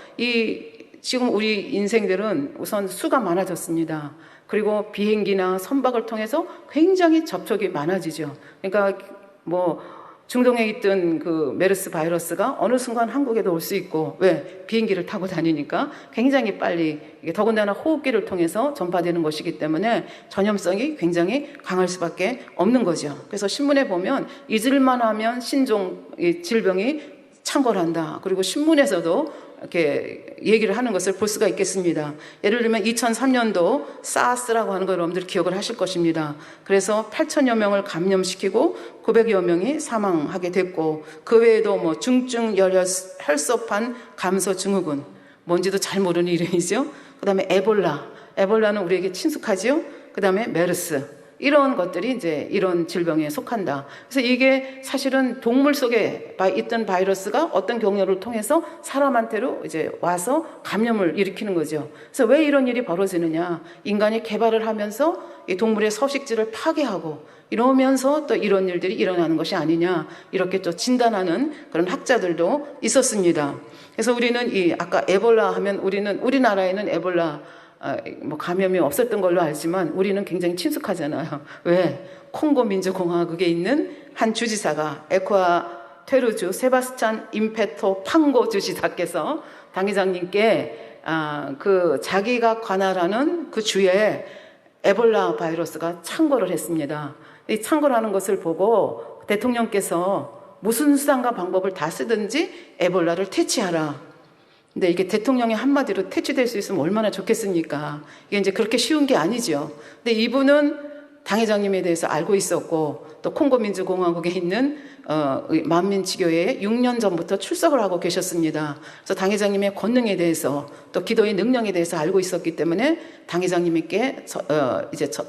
지금 우리 인생들은 우선 수가 많아졌습니다. 그리고 비행기나 선박을 통해서 굉장히 접촉이 많아지죠. 그러니까 뭐 중동에 있던 그 메르스 바이러스가 어느 순간 한국에도 올 수 있고, 왜? 비행기를 타고 다니니까 굉장히 빨리, 이게 더군다나 호흡기를 통해서 전파되는 것이기 때문에 전염성이 굉장히 강할 수밖에 없는 거죠. 그래서 신문에 보면 잊을만 하면 신종 질병이 창궐한다. 그리고 신문에서도 이렇게 얘기를 하는 것을 볼 수가 있겠습니다. 예를 들면 2003년도 사스라고 하는 걸 여러분들 기억을 하실 것입니다. 그래서 8천여 명을 감염시키고 900여 명이 사망하게 됐고, 그 외에도 뭐 중증 혈소판 감소 증후군, 뭔지도 잘 모르는 이름이죠. 그 다음에 에볼라는 우리에게 친숙하지요. 그 다음에 메르스, 이런 것들이 이제 이런 질병에 속한다. 그래서 이게 사실은 동물 속에 있던 바이러스가 어떤 경로를 통해서 사람한테로 이제 와서 감염을 일으키는 거죠. 그래서 왜 이런 일이 벌어지느냐? 인간이 개발을 하면서 이 동물의 서식지를 파괴하고 이러면서 또 이런 일들이 일어나는 것이 아니냐, 이렇게 또 진단하는 그런 학자들도 있었습니다. 그래서 우리는 아까 에볼라 하면 우리나라에는 에볼라 감염이 없었던 걸로 알지만 우리는 굉장히 친숙하잖아요. 왜? 콩고 민주공화국에 있는 한 주지사가, 에콰테르주 세바스찬 임페토 팡고 주지사께서 당회장님께 자기가 관할하는 그 주에 에볼라 바이러스가 창궐을 했습니다. 이 창궐하는 것을 보고 대통령께서 무슨 수단과 방법을 다 쓰든지 에볼라를 퇴치하라. 근데 이게 대통령의 한마디로 퇴치될 수 있으면 얼마나 좋겠습니까? 이게 이제 그렇게 쉬운 게 아니죠. 근데 이분은 당회장님에 대해서 알고 있었고 또 콩고 민주공화국에 있는 만민치교회에 6년 전부터 출석을 하고 계셨습니다. 그래서 당회장님의 권능에 대해서 또 기도의 능력에 대해서 알고 있었기 때문에 당회장님께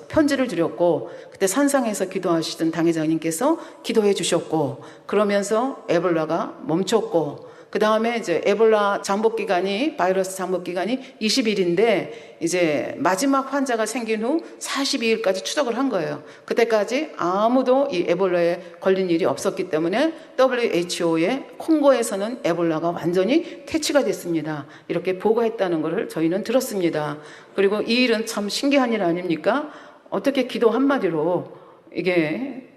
편지를 드렸고 그때 산상에서 기도하시던 당회장님께서 기도해 주셨고 그러면서 에볼라가 멈췄고 그 다음에 이제 에볼라 잠복 기간이 바이러스 잠복 기간이 20일인데 이제 마지막 환자가 생긴 후 42일까지 추적을 한 거예요. 그때까지 아무도 이 에볼라에 걸린 일이 없었기 때문에 WHO의 콩고에서는 에볼라가 완전히 퇴치가 됐습니다. 이렇게 보고했다는 것을 저희는 들었습니다. 그리고 이 일은 참 신기한 일 아닙니까? 어떻게 기도 한마디로 이게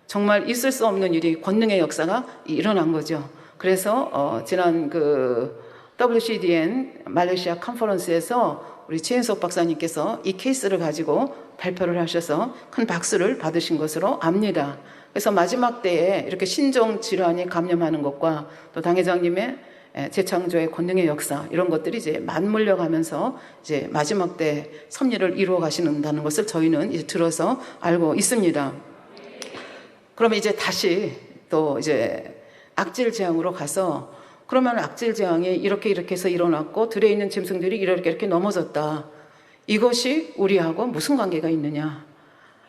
정말 있을 수 없는 일이 권능의 역사가 일어난 거죠. 그래서 지난 WCDN 말레이시아 컨퍼런스에서 우리 최인석 박사님께서 이 케이스를 가지고 발표를 하셔서 큰 박수를 받으신 것으로 압니다. 그래서 마지막 때에 이렇게 신종 질환이 감염하는 것과 또 당회장님의 재창조의 권능의 역사 이런 것들이 이제 맞물려 가면서 이제 마지막 때 섭리를 이루어 가신다는 것을 저희는 이제 들어서 알고 있습니다. 그러면 이제 다시 또 이제 악질 재앙으로 가서 그러면 악질 재앙이 이렇게 해서 일어났고 들에 있는 짐승들이 이렇게 넘어졌다. 이것이 우리하고 무슨 관계가 있느냐?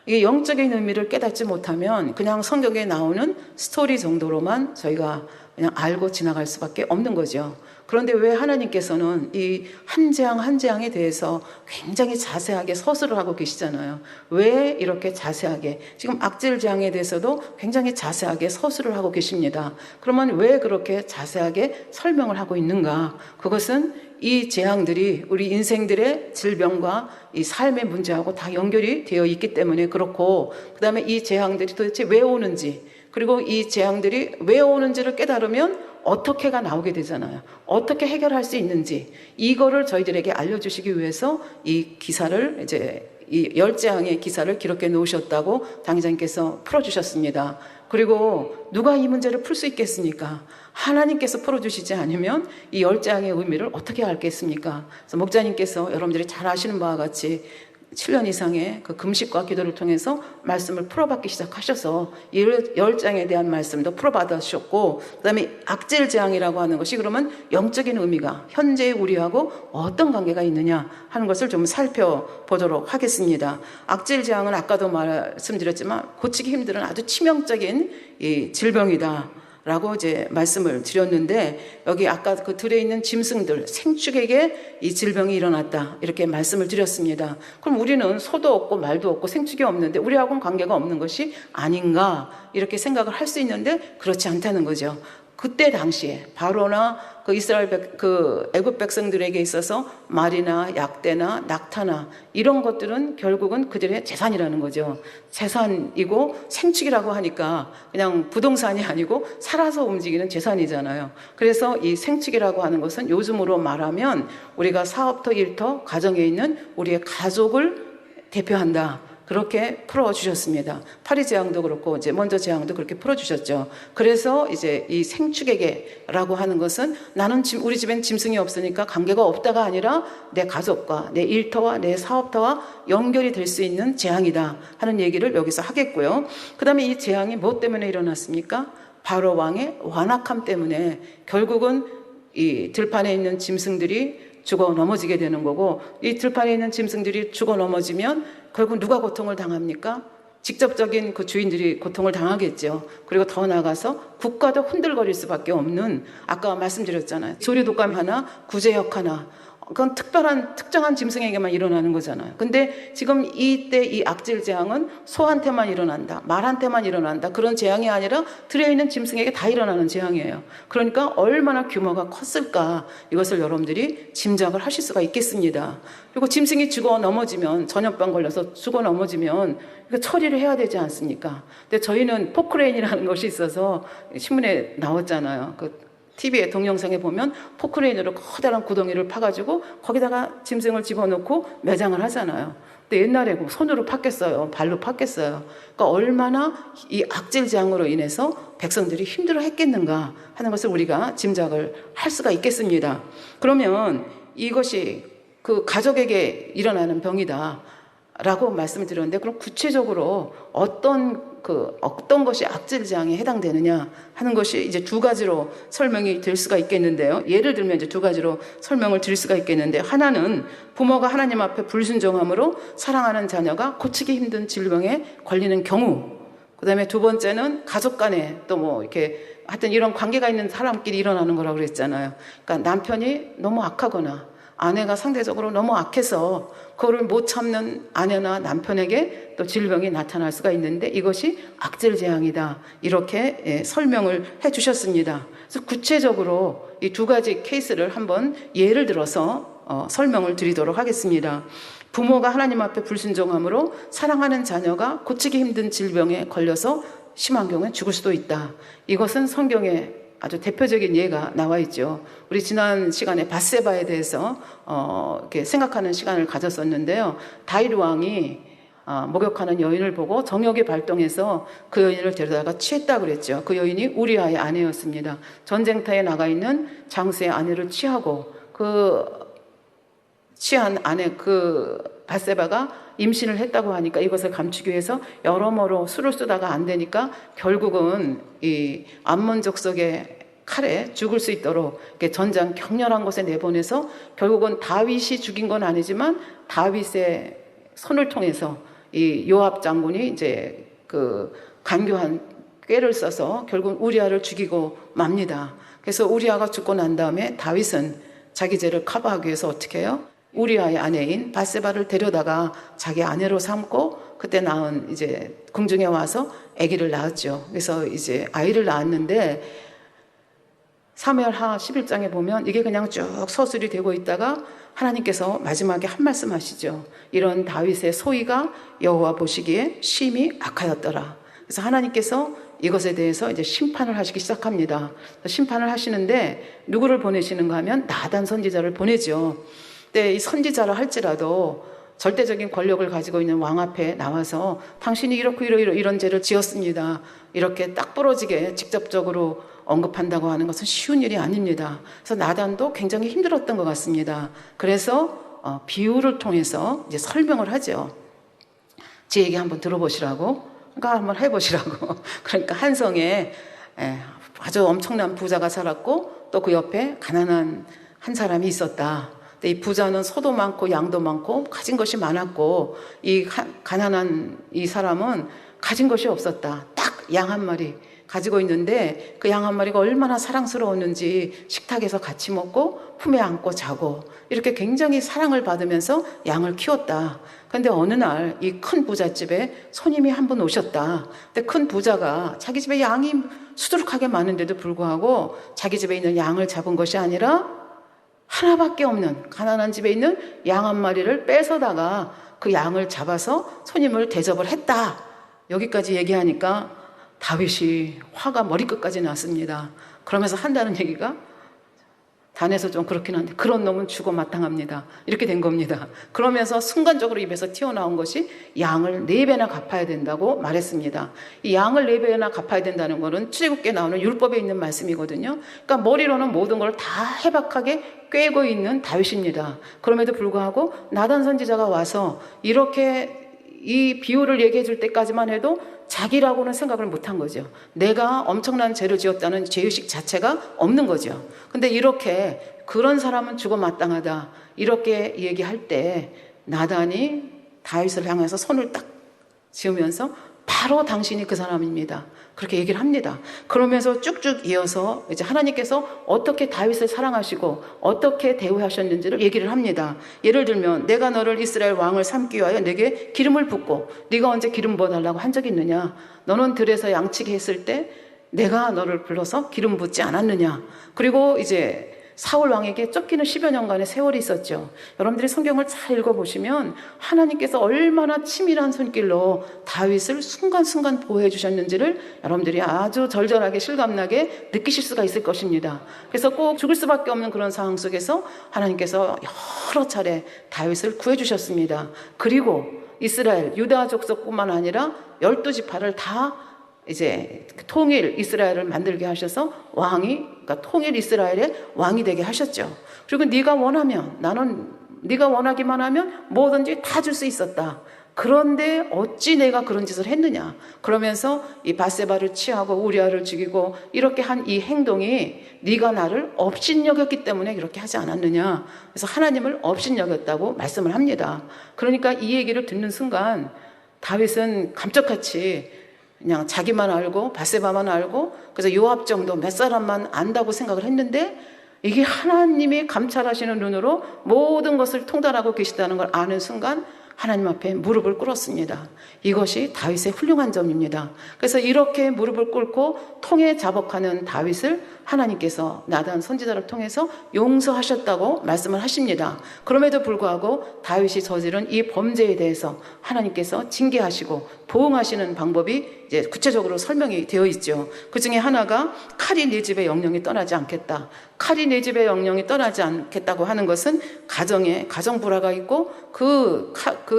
이게 영적인 의미를 깨닫지 못하면 그냥 성경에 나오는 스토리 정도로만 저희가 그냥 알고 지나갈 수밖에 없는 거죠. 그런데 왜 하나님께서는 이 한 재앙 한 재앙에 대해서 굉장히 자세하게 서술을 하고 계시잖아요. 왜 이렇게 자세하게 지금 악질 재앙에 대해서도 굉장히 자세하게 서술을 하고 계십니다. 그러면 왜 그렇게 자세하게 설명을 하고 있는가? 그것은 이 재앙들이 우리 인생들의 질병과 이 삶의 문제하고 다 연결이 되어 있기 때문에 그렇고 그 다음에 이 재앙들이 도대체 왜 오는지 그리고 이 재앙들이 왜 오는지를 깨달으면 어떻게가 나오게 되잖아요. 어떻게 해결할 수 있는지 이거를 저희들에게 알려주시기 위해서 이 기사를 이제 이 10재앙의 기사를 기록해 놓으셨다고 당회장님께서 풀어주셨습니다. 그리고 누가 이 문제를 풀 수 있겠습니까? 하나님께서 풀어주시지 않으면 이 10재앙의 의미를 어떻게 알겠습니까? 그래서 목자님께서 여러분들이 잘 아시는 바와 같이 7년 이상의 그 금식과 기도를 통해서 말씀을 풀어받기 시작하셔서 이 10장에 대한 말씀도 풀어받으셨고 그 다음에 악질 재앙이라고 하는 것이 그러면 영적인 의미가 현재 우리하고 어떤 관계가 있느냐 하는 것을 좀 살펴보도록 하겠습니다. 악질 재앙은 아까도 말씀드렸지만 고치기 힘든 아주 치명적인 이 질병이다 라고 이제 말씀을 드렸는데 여기 아까 그 들에 있는 짐승들 생축에게 이 질병이 일어났다 이렇게 말씀을 드렸습니다. 그럼 우리는 소도 없고 말도 없고 생축이 없는데 우리하고는 관계가 없는 것이 아닌가 이렇게 생각을 할 수 있는데 그렇지 않다는 거죠. 그때 당시에 바로나 그 이스라엘 그 애굽 백성들에게 있어서 말이나 약대나 낙타나 이런 것들은 결국은 그들의 재산이라는 거죠. 재산이고 생축이라고 하니까 그냥 부동산이 아니고 살아서 움직이는 재산이잖아요. 그래서 이 생축이라고 하는 것은 요즘으로 말하면 우리가 사업터, 일터, 가정에 있는 우리의 가족을 대표한다. 그렇게 풀어주셨습니다. 파리 재앙도 그렇고, 이제 먼저 재앙도 그렇게 풀어주셨죠. 그래서 이제 이 생축에게라고 하는 것은 나는 우리 집엔 짐승이 없으니까 관계가 없다가 아니라 내 가족과 내 일터와 내 사업터와 연결이 될 수 있는 재앙이다 하는 얘기를 여기서 하겠고요. 그 다음에 이 재앙이 무엇 때문에 일어났습니까? 바로 왕의 완악함 때문에 결국은 이 들판에 있는 짐승들이 죽어 넘어지게 되는 거고 이 들판에 있는 짐승들이 죽어 넘어지면 결국 누가 고통을 당합니까? 직접적인 그 주인들이 고통을 당하겠죠. 그리고 더 나아가서 국가도 흔들거릴 수밖에 없는 아까 말씀드렸잖아요. 조류독감 하나, 구제역 하나 그건 특정한 짐승에게만 일어나는 거잖아요. 근데 지금 이때 이 악질 재앙은 소한테만 일어난다. 말한테만 일어난다. 그런 재앙이 아니라 들에 있는 짐승에게 다 일어나는 재앙이에요. 그러니까 얼마나 규모가 컸을까 이것을 여러분들이 짐작을 하실 수가 있겠습니다. 그리고 짐승이 죽어 넘어지면 전염병 걸려서 죽어 넘어지면 이거 처리를 해야 되지 않습니까? 근데 저희는 포크레인이라는 것이 있어서 신문에 나왔잖아요. TV에 동영상에 보면 포크레인으로 커다란 구덩이를 파가지고 거기다가 짐승을 집어넣고 매장을 하잖아요. 근데 옛날에 손으로 팠겠어요? 발로 팠겠어요? 그러니까 얼마나 이 악질 재앙으로 인해서 백성들이 힘들어 했겠는가 하는 것을 우리가 짐작을 할 수가 있겠습니다. 그러면 이것이 그 가족에게 일어나는 병이다. 라고 말씀을 드렸는데, 그럼 구체적으로 어떤 것이 악질재앙에 해당되느냐 하는 것이 이제 두 가지로 설명이 될 수가 있겠는데요. 예를 들면 이제 두 가지로 설명을 드릴 수가 있겠는데, 하나는 부모가 하나님 앞에 불순종함으로 사랑하는 자녀가 고치기 힘든 질병에 걸리는 경우, 그 다음에 두 번째는 가족 간에 또 뭐 이렇게 하여튼 이런 관계가 있는 사람끼리 일어나는 거라고 그랬잖아요. 그러니까 남편이 너무 악하거나 아내가 상대적으로 너무 악해서 그거를 못 참는 아내나 남편에게 또 질병이 나타날 수가 있는데, 이것이 악질재앙이다, 이렇게 설명을 해 주셨습니다. 그래서 구체적으로 이 두 가지 케이스를 한번 예를 들어서 설명을 드리도록 하겠습니다. 부모가 하나님 앞에 불순종함으로 사랑하는 자녀가 고치기 힘든 질병에 걸려서 심한 경우에 죽을 수도 있다. 이것은 성경에 아주 대표적인 예가 나와 있죠. 우리 지난 시간에 밧세바에 대해서 이렇게 생각하는 시간을 가졌었는데요. 다윗 왕이 목욕하는 여인을 보고 정욕이 발동해서 그 여인을 데려다가 취했다 그랬죠. 그 여인이 우리아의 아내였습니다. 전쟁터에 나가 있는 장수의 아내를 취하고, 그 취한 아내 밧세바가 임신을 했다고 하니까 이것을 감추기 위해서 여러모로 술을 쓰다가 안 되니까 결국은 이 암몬 족속의 칼에 죽을 수 있도록 이렇게 전장 격렬한 곳에 내보내서, 결국은 다윗이 죽인 건 아니지만 다윗의 손을 통해서 이 요압 장군이 이제 그 간교한 꾀를 써서 결국 우리아를 죽이고 맙니다. 그래서 우리아가 죽고 난 다음에 다윗은 자기 죄를 커버하기 위해서 어떻게 해요? 우리아의 아내인 밧세바를 데려다가 자기 아내로 삼고 그때 낳은 이제 궁중에 와서 아기를 낳았죠. 그래서 이제 아이를 낳았는데 사무엘하 11장에 보면 이게 그냥 쭉 서술이 되고 있다가 하나님께서 마지막에 한 말씀 하시죠. 이런 다윗의 소위가 여호와 보시기에 심히 악하였더라. 그래서 하나님께서 이것에 대해서 이제 심판을 하시기 시작합니다. 심판을 하시는데 누구를 보내시는가 하면 나단 선지자를 보내죠. 근데 이 선지자라 할지라도 절대적인 권력을 가지고 있는 왕 앞에 나와서 당신이 이렇고 이런 죄를 지었습니다, 이렇게 딱 부러지게 직접적으로 언급한다고 하는 것은 쉬운 일이 아닙니다. 그래서 나단도 굉장히 힘들었던 것 같습니다. 그래서 비유를 통해서 이제 설명을 하죠. 제 얘기 한번 들어보시라고, 그러니까 한번 해보시라고. 그러니까 한 성에 아주 엄청난 부자가 살았고 또 그 옆에 가난한 한 사람이 있었다. 이 부자는 소도 많고 양도 많고 가진 것이 많았고, 이 가난한 이 사람은 가진 것이 없었다. 딱 양 한 마리 가지고 있는데 그 양 한 마리가 얼마나 사랑스러웠는지 식탁에서 같이 먹고 품에 안고 자고 이렇게 굉장히 사랑을 받으면서 양을 키웠다. 그런데 어느 날 이 큰 부잣집에 손님이 한 분 오셨다. 근데 큰 부자가 자기 집에 양이 수두룩하게 많은데도 불구하고 자기 집에 있는 양을 잡은 것이 아니라 하나밖에 없는 가난한 집에 있는 양 한 마리를 뺏어다가 그 양을 잡아서 손님을 대접을 했다. 여기까지 얘기하니까 다윗이 화가 머리끝까지 났습니다. 그러면서 한다는 얘기가 단에서 좀 그렇긴 한데, 그런 놈은 죽어 마땅합니다, 이렇게 된 겁니다. 그러면서 순간적으로 입에서 튀어나온 것이 양을 4배나 갚아야 된다고 말했습니다. 이 양을 4배나 갚아야 된다는 것은 출애굽기에 나오는 율법에 있는 말씀이거든요. 그러니까 머리로는 모든 걸 다 해박하게 꿰고 있는 다윗입니다. 그럼에도 불구하고 나단 선지자가 와서 이렇게 이 비유를 얘기해 줄 때까지만 해도 자기라고는 생각을 못한 거죠. 내가 엄청난 죄를 지었다는 죄의식 자체가 없는 거죠. 근데 이렇게 그런 사람은 죽어 마땅하다 이렇게 얘기할 때 나단이 다윗을 향해서 손을 딱 지으면서 바로 당신이 그 사람입니다, 그렇게 얘기를 합니다. 그러면서 쭉쭉 이어서 이제 하나님께서 어떻게 다윗을 사랑하시고 어떻게 대우하셨는지를 얘기를 합니다. 예를 들면 내가 너를 이스라엘 왕을 삼기 위하여 내게 기름을 붓고 네가 언제 기름 부어달라고 한 적이 있느냐? 너는 들에서 양치기 했을 때 내가 너를 불러서 기름 붓지 않았느냐? 그리고 이제 사울 왕에게 쫓기는 10여 년간의 세월이 있었죠. 여러분들이 성경을 잘 읽어보시면 하나님께서 얼마나 치밀한 손길로 다윗을 순간순간 보호해 주셨는지를 여러분들이 아주 절절하게 실감나게 느끼실 수가 있을 것입니다. 그래서 꼭 죽을 수밖에 없는 그런 상황 속에서 하나님께서 여러 차례 다윗을 구해 주셨습니다. 그리고 이스라엘 유다 족속뿐만 아니라 12지파를 다 이제 통일 이스라엘을 만들게 하셔서 그러니까 통일 이스라엘의 왕이 되게 하셨죠. 그리고 네가 원하면, 나는 네가 원하기만 하면 뭐든지 다 줄 수 있었다. 그런데 어찌 내가 그런 짓을 했느냐. 그러면서 이 밧세바를 취하고 우리아를 죽이고 이렇게 한 이 행동이 네가 나를 업신여겼기 때문에 이렇게 하지 않았느냐. 그래서 하나님을 업신여겼다고 말씀을 합니다. 그러니까 이 얘기를 듣는 순간 다윗은 감쪽같이 그냥 자기만 알고 밧세바만 알고 그래서 요압 정도 몇 사람만 안다고 생각을 했는데 이게 하나님이 감찰하시는 눈으로 모든 것을 통달하고 계시다는 걸 아는 순간 하나님 앞에 무릎을 꿇었습니다. 이것이 다윗의 훌륭한 점입니다. 그래서 이렇게 무릎을 꿇고 통에 자복하는 다윗을 하나님께서 나단 선지자를 통해서 용서하셨다고 말씀을 하십니다. 그럼에도 불구하고 다윗이 저지른 이 범죄에 대해서 하나님께서 징계하시고 보응하시는 방법이 이제 구체적으로 설명이 되어 있죠. 그 중에 하나가 칼이 네 집의 영령이 떠나지 않겠다. 칼이 네 집의 영령이 떠나지 않겠다고 하는 것은 가정에 가정 불화가 있고 그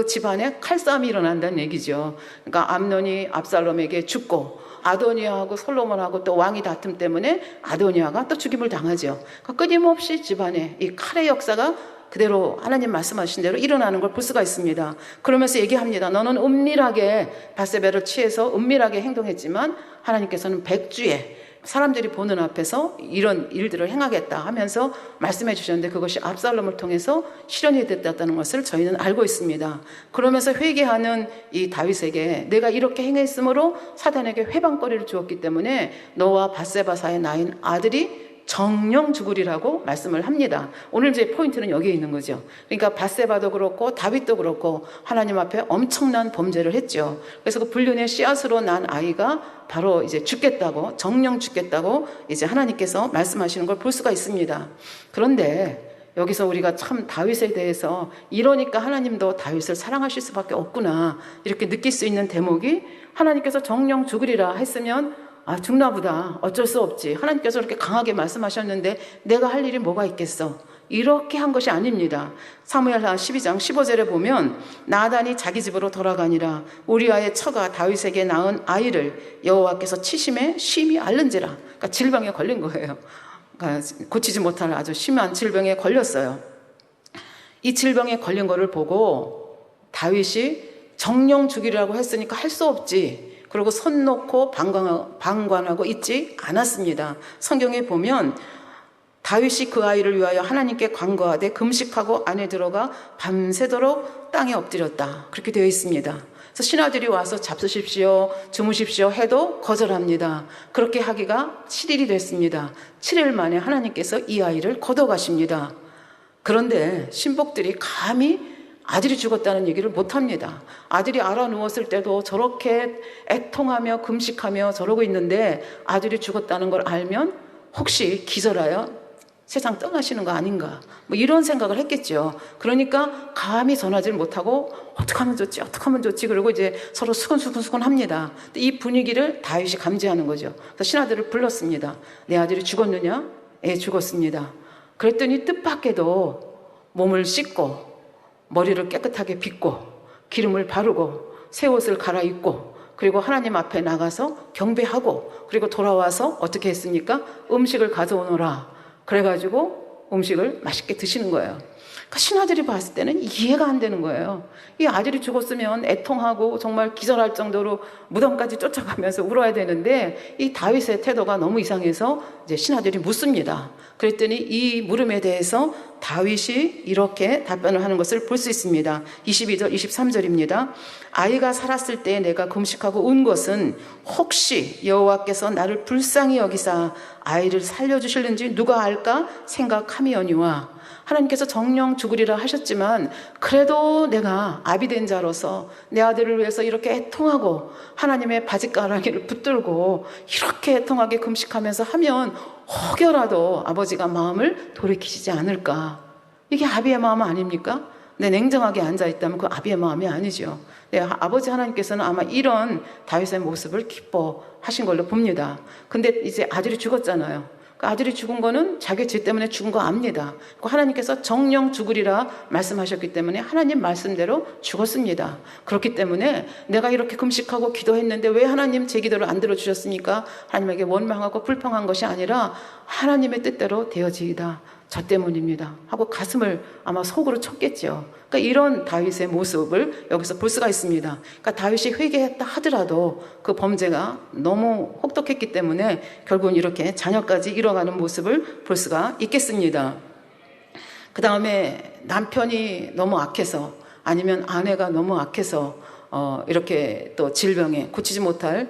집안에 칼싸움이 일어난다는 얘기죠. 그러니까 암논이 압살롬에게 죽고 아도니아하고 솔로몬하고 또 왕이 다툼 때문에 아도니아가 또 죽임을 당하죠. 그러니까 끊임없이 집안에 이 칼의 역사가 그대로 하나님 말씀하신 대로 일어나는 걸 볼 수가 있습니다. 그러면서 얘기합니다. 너는 은밀하게 밧세바를 취해서 은밀하게 행동했지만 하나님께서는 백주에 사람들이 보는 앞에서 이런 일들을 행하겠다 하면서 말씀해 주셨는데 그것이 압살롬을 통해서 실현이 됐다는 것을 저희는 알고 있습니다. 그러면서 회개하는 이 다윗에게 내가 이렇게 행했으므로 사단에게 회방거리를 주었기 때문에 너와 밧세바 사이에 낳은 아들이 정령 죽으리라고 말씀을 합니다. 오늘 제 포인트는 여기에 있는 거죠. 그러니까 밧세바도 그렇고 다윗도 그렇고 하나님 앞에 엄청난 범죄를 했죠. 그래서 그 불륜의 씨앗으로 난 아이가 바로 이제 죽겠다고 정령 죽겠다고 이제 하나님께서 말씀하시는 걸 볼 수가 있습니다. 그런데 여기서 우리가 참 다윗에 대해서 이러니까 하나님도 다윗을 사랑하실 수밖에 없구나 이렇게 느낄 수 있는 대목이 하나님께서 정령 죽으리라 했으면 죽나 보다 어쩔 수 없지 하나님께서 이렇게 강하게 말씀하셨는데 내가 할 일이 뭐가 있겠어 이렇게 한 것이 아닙니다. 사무엘하 12장 15절에 보면 나단이 자기 집으로 돌아가니라 우리아의 처가 다윗에게 낳은 아이를 여호와께서 치심에 심히 앓는지라 그러니까 질병에 걸린 거예요. 그러니까 고치지 못할 아주 심한 질병에 걸렸어요. 이 질병에 걸린 거를 보고 다윗이 정령 죽이라고 했으니까 할 수 없지 그리고 손 놓고 방관하고 있지 않았습니다. 성경에 보면 다윗이 그 아이를 위하여 하나님께 간구하되 금식하고 안에 들어가 밤새도록 땅에 엎드렸다. 그렇게 되어 있습니다. 그래서 신하들이 와서 잡수십시오, 주무십시오 해도 거절합니다. 그렇게 하기가 7일이 됐습니다. 7일 만에 하나님께서 이 아이를 걷어가십니다. 그런데 신복들이 감히 아들이 죽었다는 얘기를 못합니다. 아들이 알아 누웠을 때도 저렇게 애통하며 금식하며 저러고 있는데 아들이 죽었다는 걸 알면 혹시 기절하여 세상 떠나시는 거 아닌가 뭐 이런 생각을 했겠죠. 그러니까 감히 전하지를 못하고 어떻게 하면 좋지 그리고 이제 서로 수근수근 합니다. 이 분위기를 다윗이 감지하는 거죠. 그래서 신하들을 불렀습니다. 내 아들이 죽었느냐? 예, 죽었습니다. 그랬더니 뜻밖에도 몸을 씻고 머리를 깨끗하게 빗고 기름을 바르고 새 옷을 갈아입고 그리고 하나님 앞에 나가서 경배하고 그리고 돌아와서 어떻게 했습니까? 음식을 가져오너라. 그래가지고 음식을 맛있게 드시는 거예요. 그러니까 신하들이 봤을 때는 이해가 안 되는 거예요. 이 아들이 죽었으면 애통하고 정말 기절할 정도로 무덤까지 쫓아가면서 울어야 되는데 이 다윗의 태도가 너무 이상해서 이제 신하들이 묻습니다. 그랬더니 이 물음에 대해서 다윗이 이렇게 답변을 하는 것을 볼 수 있습니다. 22절, 23절입니다. 아이가 살았을 때 내가 금식하고 운 것은 혹시 여호와께서 나를 불쌍히 여기사 아이를 살려주실는지 누가 알까 생각함이오니와 하나님께서 정령 죽으리라 하셨지만 그래도 내가 아비된 자로서 내 아들을 위해서 이렇게 애통하고 하나님의 바짓가랑이를 붙들고 이렇게 애통하게 금식하면서 하면 혹여라도 아버지가 마음을 돌이키시지 않을까. 이게 아비의 마음 아닙니까? 내 냉정하게 앉아있다면 그 아비의 마음이 아니죠. 아버지 하나님께서는 아마 이런 다윗의 모습을 기뻐하신 걸로 봅니다. 근데 이제 아들이 죽었잖아요. 그 아들이 죽은 거는 자기 죄 때문에 죽은 거 압니다. 하나님께서 정령 죽으리라 말씀하셨기 때문에 하나님 말씀대로 죽었습니다. 그렇기 때문에 내가 이렇게 금식하고 기도했는데 왜 하나님 제 기도를 안 들어주셨습니까? 하나님에게 원망하고 불평한 것이 아니라 하나님의 뜻대로 되어지이다. 저 때문입니다 하고 가슴을 아마 속으로 쳤겠죠. 그러니까 이런 다윗의 모습을 여기서 볼 수가 있습니다. 그러니까 다윗이 회개했다 하더라도 그 범죄가 너무 혹독했기 때문에 결국은 이렇게 자녀까지 잃어가는 모습을 볼 수가 있겠습니다. 그 다음에 남편이 너무 악해서 아니면 아내가 너무 악해서 이렇게 또 질병에 고치지 못할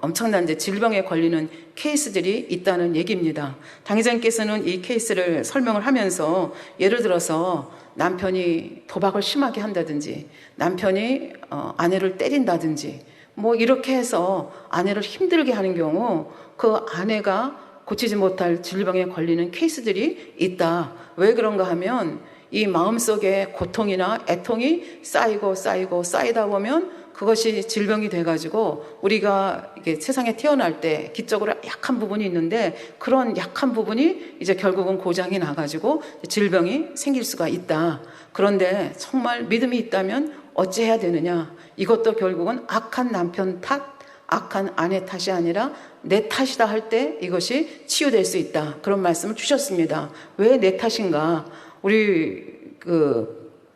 엄청난 이제 질병에 걸리는 케이스들이 있다는 얘기입니다. 당회장께서는 이 케이스를 설명을 하면서 예를 들어서 남편이 도박을 심하게 한다든지 남편이 아내를 때린다든지 뭐 이렇게 해서 아내를 힘들게 하는 경우 그 아내가 고치지 못할 질병에 걸리는 케이스들이 있다. 왜 그런가 하면 이 마음속에 고통이나 애통이 쌓이다 보면 그것이 질병이 돼가지고 우리가 이게 세상에 태어날 때 기적으로 약한 부분이 있는데 그런 약한 부분이 이제 결국은 고장이 나가지고 질병이 생길 수가 있다. 그런데 정말 믿음이 있다면 어찌해야 되느냐? 이것도 결국은 악한 남편 탓, 악한 아내 탓이 아니라 내 탓이다 할 때 이것이 치유될 수 있다. 그런 말씀을 주셨습니다. 왜 내 탓인가? 우리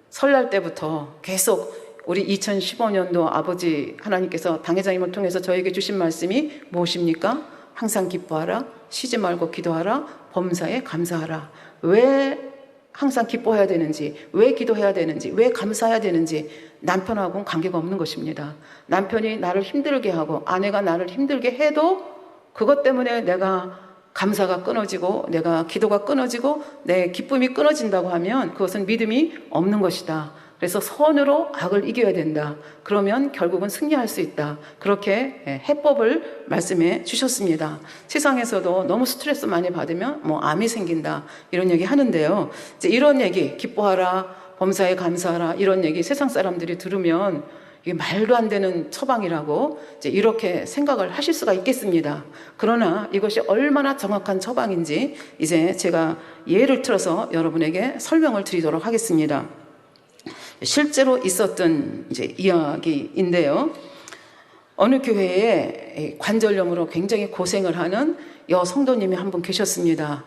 설날 때부터 계속 우리 2015년도 아버지 하나님께서 당회장님을 통해서 저에게 주신 말씀이 무엇입니까? 항상 기뻐하라, 쉬지 말고 기도하라, 범사에 감사하라. 왜 항상 기뻐해야 되는지, 왜 기도해야 되는지, 왜 감사해야 되는지 남편하고는 관계가 없는 것입니다. 남편이 나를 힘들게 하고 아내가 나를 힘들게 해도 그것 때문에 내가 감사가 끊어지고 내가 기도가 끊어지고 내 기쁨이 끊어진다고 하면 그것은 믿음이 없는 것이다. 그래서 선으로 악을 이겨야 된다. 그러면 결국은 승리할 수 있다. 그렇게 해법을 말씀해 주셨습니다. 세상에서도 너무 스트레스 많이 받으면 뭐 암이 생긴다 이런 얘기 하는데요. 이제 이런 얘기 기뻐하라, 범사에 감사하라 이런 얘기 세상 사람들이 들으면 이게 말도 안 되는 처방이라고 이제 이렇게 생각을 하실 수가 있겠습니다. 그러나 이것이 얼마나 정확한 처방인지 이제 제가 예를 들어서 여러분에게 설명을 드리도록 하겠습니다. 실제로 있었던 이제 이야기인데요. 어느 교회에 관절염으로 굉장히 고생을 하는 여성도님이 한 분 계셨습니다.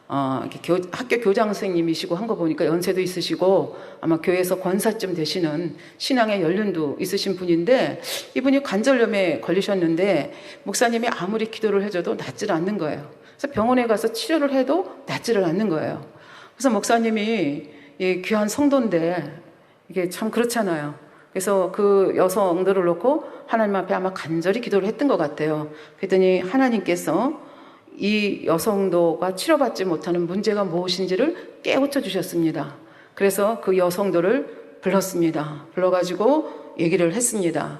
학교 교장 선생님이시고 한 거 보니까 연세도 있으시고 아마 교회에서 권사쯤 되시는 신앙의 연륜도 있으신 분인데 이분이 관절염에 걸리셨는데 목사님이 아무리 기도를 해줘도 낫지를 않는 거예요. 그래서 병원에 가서 치료를 해도 낫지를 않는 거예요. 그래서 목사님이 이 귀한 성도인데 이게 참 그렇잖아요. 그래서 그 여성들을 놓고 하나님 앞에 아마 간절히 기도를 했던 것 같아요. 그랬더니 하나님께서 이 여성도가 치료받지 못하는 문제가 무엇인지를 깨우쳐 주셨습니다. 그래서 그 여성도를 불렀습니다. 불러가지고 얘기를 했습니다.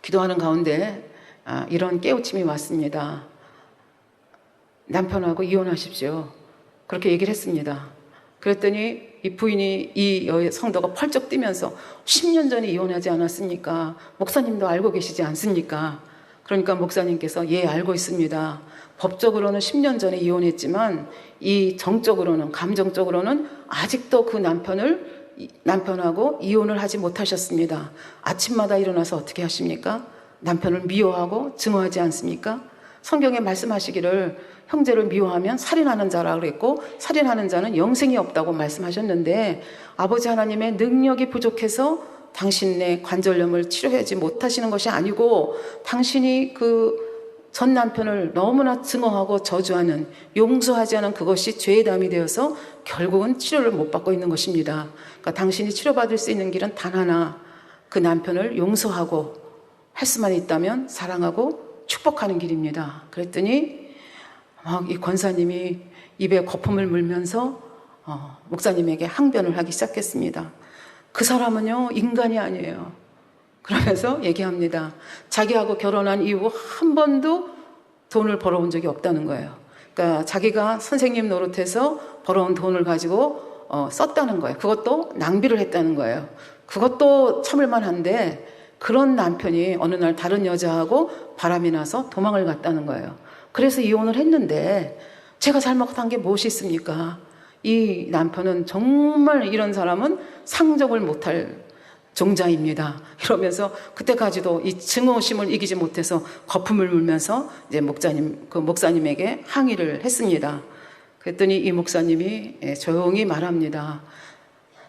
기도하는 가운데 이런 깨우침이 왔습니다. 남편하고 이혼하십시오. 그렇게 얘기를 했습니다. 그랬더니 이 부인이 이 성도가 펄쩍 뛰면서 10년 전에 이혼하지 않았습니까? 목사님도 알고 계시지 않습니까? 그러니까 목사님께서 예 알고 있습니다. 법적으로는 10년 전에 이혼했지만 이 정적으로는 감정적으로는 아직도 그 남편하고 이혼을 하지 못하셨습니다. 아침마다 일어나서 어떻게 하십니까? 남편을 미워하고 증오하지 않습니까? 성경에 말씀하시기를 형제를 미워하면 살인하는 자라 그랬고 살인하는 자는 영생이 없다고 말씀하셨는데 아버지 하나님의 능력이 부족해서 당신의 관절염을 치료하지 못하시는 것이 아니고 당신이 그 전 남편을 너무나 증오하고 저주하는 용서하지 않은 그것이 죄의 담이 되어서 결국은 치료를 못 받고 있는 것입니다. 그러니까 당신이 치료받을 수 있는 길은 단 하나, 그 남편을 용서하고 할 수만 있다면 사랑하고 축복하는 길입니다. 그랬더니 이 권사님이 입에 거품을 물면서 목사님에게 항변을 하기 시작했습니다. 그 사람은요 인간이 아니에요. 그러면서 얘기합니다. 자기하고 결혼한 이후 한 번도 돈을 벌어온 적이 없다는 거예요. 그러니까 자기가 선생님 노릇해서 벌어온 돈을 가지고 썼다는 거예요. 그것도 낭비를 했다는 거예요. 그것도 참을 만한데 그런 남편이 어느 날 다른 여자하고 바람이 나서 도망을 갔다는 거예요. 그래서 이혼을 했는데 제가 잘못한 게 무엇이 있습니까? 이 남편은 정말 이런 사람은 상종을 못할 종자입니다. 이러면서 그때까지도 이 증오심을 이기지 못해서 거품을 물면서 이제 목사님에게 항의를 했습니다. 그랬더니 이 목사님이 조용히 말합니다.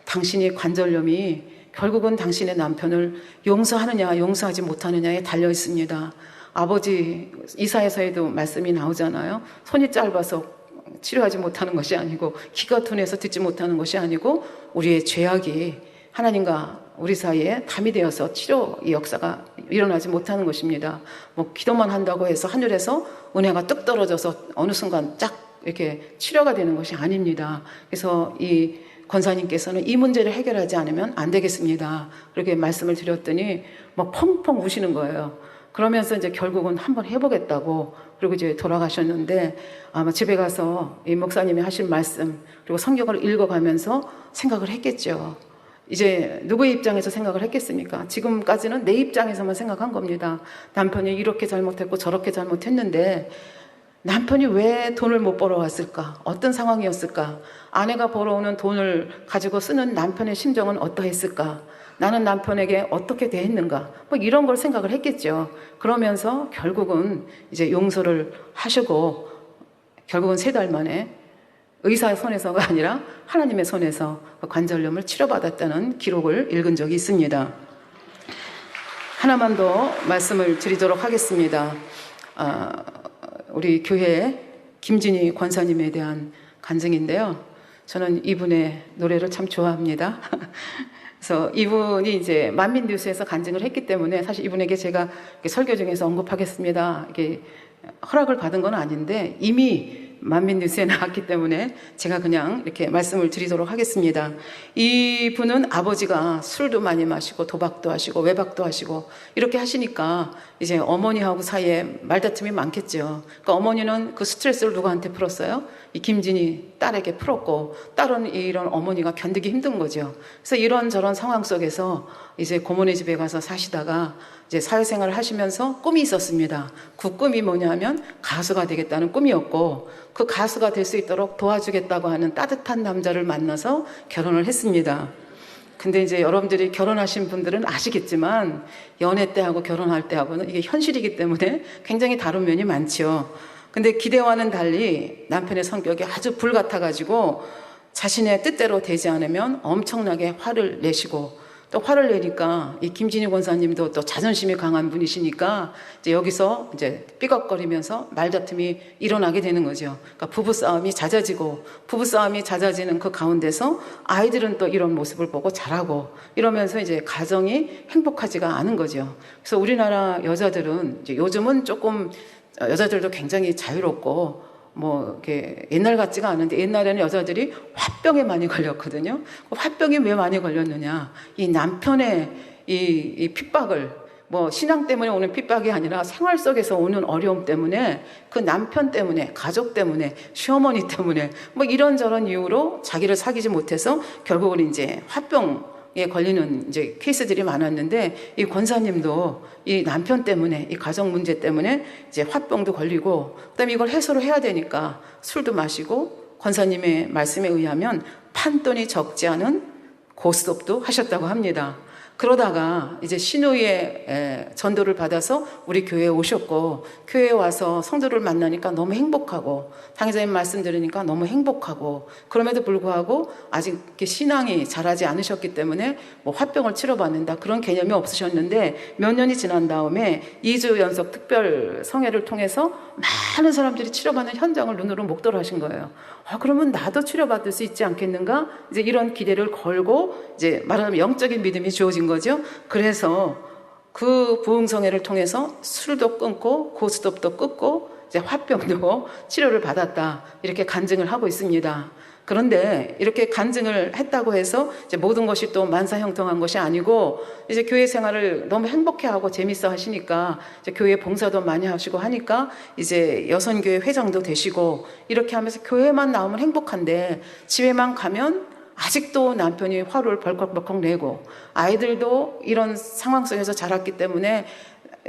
당신이 관절염이 결국은 당신의 남편을 용서하느냐 용서하지 못하느냐에 달려 있습니다. 아버지 이사에서에도 말씀이 나오잖아요. 손이 짧아서 치료하지 못하는 것이 아니고 귀가 둔해서 듣지 못하는 것이 아니고 우리의 죄악이 하나님과 우리 사이에 담이 되어서 치료의 역사가 일어나지 못하는 것입니다. 뭐 기도만 한다고 해서 하늘에서 은혜가 뚝 떨어져서 어느 순간 쫙 이렇게 치료가 되는 것이 아닙니다. 그래서 이 권사님께서는 이 문제를 해결하지 않으면 안 되겠습니다. 그렇게 말씀을 드렸더니 막 펑펑 우시는 거예요. 그러면서 이제 결국은 한번 해보겠다고 그리고 이제 돌아가셨는데 아마 집에 가서 이 목사님이 하신 말씀 그리고 성경을 읽어가면서 생각을 했겠죠. 이제 누구의 입장에서 생각을 했겠습니까? 지금까지는 내 입장에서만 생각한 겁니다. 남편이 이렇게 잘못했고 저렇게 잘못했는데 남편이 왜 돈을 못 벌어왔을까? 어떤 상황이었을까? 아내가 벌어오는 돈을 가지고 쓰는 남편의 심정은 어떠했을까? 나는 남편에게 어떻게 대했는가? 뭐 이런 걸 생각을 했겠죠. 그러면서 결국은 이제 용서를 하시고 결국은 3달 만에 의사의 손에서가 아니라 하나님의 손에서 관절염을 치료받았다는 기록을 읽은 적이 있습니다. 하나만 더 말씀을 드리도록 하겠습니다. 우리 교회 김진희 권사님에 대한 간증인데요. 저는 이분의 노래를 참 좋아합니다. 그래서 이분이 이제 만민뉴스에서 간증을 했기 때문에 사실 이분에게 제가 설교 중에서 언급하겠습니다. 이게 허락을 받은 건 아닌데 이미 만민뉴스에 나왔기 때문에 제가 그냥 이렇게 말씀을 드리도록 하겠습니다. 이분은 아버지가 술도 많이 마시고 도박도 하시고 외박도 하시고 이렇게 하시니까 이제 어머니하고 사이에 말다툼이 많겠죠. 그러니까 어머니는 그 스트레스를 누구한테 풀었어요? 이 김진희 딸에게 풀었고 딸은 이런 어머니가 견디기 힘든 거죠. 그래서 이런저런 상황 속에서 이제 고모네 집에 가서 사시다가 이제 사회생활을 하시면서 꿈이 있었습니다. 그 꿈이 뭐냐면 가수가 되겠다는 꿈이었고 그 가수가 될 수 있도록 도와주겠다고 하는 따뜻한 남자를 만나서 결혼을 했습니다. 근데 이제 여러분들이 결혼하신 분들은 아시겠지만 연애 때하고 결혼할 때하고는 이게 현실이기 때문에 굉장히 다른 면이 많죠. 근데 기대와는 달리 남편의 성격이 아주 불같아가지고 자신의 뜻대로 되지 않으면 엄청나게 화를 내시고 또 화를 내니까 이 김진희 권사님도 또 자존심이 강한 분이시니까 이제 여기서 이제 삐걱거리면서 말다툼이 일어나게 되는 거죠. 그러니까 부부싸움이 잦아지는 그 가운데서 아이들은 또 이런 모습을 보고 자라고 이러면서 이제 가정이 행복하지가 않은 거죠. 그래서 우리나라 여자들은 이제 요즘은 조금 여자들도 굉장히 자유롭고 뭐 이렇게 옛날 같지가 않은데 옛날에는 여자들이 화병에 많이 걸렸거든요. 화병이 왜 많이 걸렸느냐? 이 남편의 이 핍박을 뭐 신앙 때문에 오는 핍박이 아니라 생활 속에서 오는 어려움 때문에 그 남편 때문에 가족 때문에 시어머니 때문에 뭐 이런저런 이유로 자기를 사귀지 못해서 결국은 이제 화병에 걸리는 이제 케이스들이 많았는데 이 권사님도 이 남편 때문에 이 가정 문제 때문에 이제 화병도 걸리고 그다음에 이걸 해소를 해야 되니까 술도 마시고 권사님의 말씀에 의하면 판돈이 적지 않은 고스톱도 하셨다고 합니다. 그러다가 이제 신우의 전도를 받아서 우리 교회에 오셨고 교회에 와서 성도를 만나니까 너무 행복하고 당회자님 말씀 들으니까 너무 행복하고 그럼에도 불구하고 아직 신앙이 자라지 않으셨기 때문에 뭐 화병을 치러받는다 그런 개념이 없으셨는데 몇 년이 지난 다음에 2주 연속 특별 성회를 통해서 많은 사람들이 치료받는 현장을 눈으로 목도를 하신 거예요. 그러면 나도 치료받을 수 있지 않겠는가? 이제 이런 기대를 걸고 이제 말하자면 영적인 믿음이 주어진 거죠. 그래서 그 부흥성회를 통해서 술도 끊고 고스톱도 끊고 이제 화병도 치료를 받았다 이렇게 간증을 하고 있습니다. 그런데 이렇게 간증을 했다고 해서 이제 모든 것이 또 만사형통한 것이 아니고 이제 교회 생활을 너무 행복해하고 재밌어 하시니까 이제 교회 봉사도 많이 하시고 하니까 이제 여선교회 회장도 되시고 이렇게 하면서 교회만 나오면 행복한데 집에만 가면 아직도 남편이 화를 벌컥벌컥 내고 아이들도 이런 상황 속에서 자랐기 때문에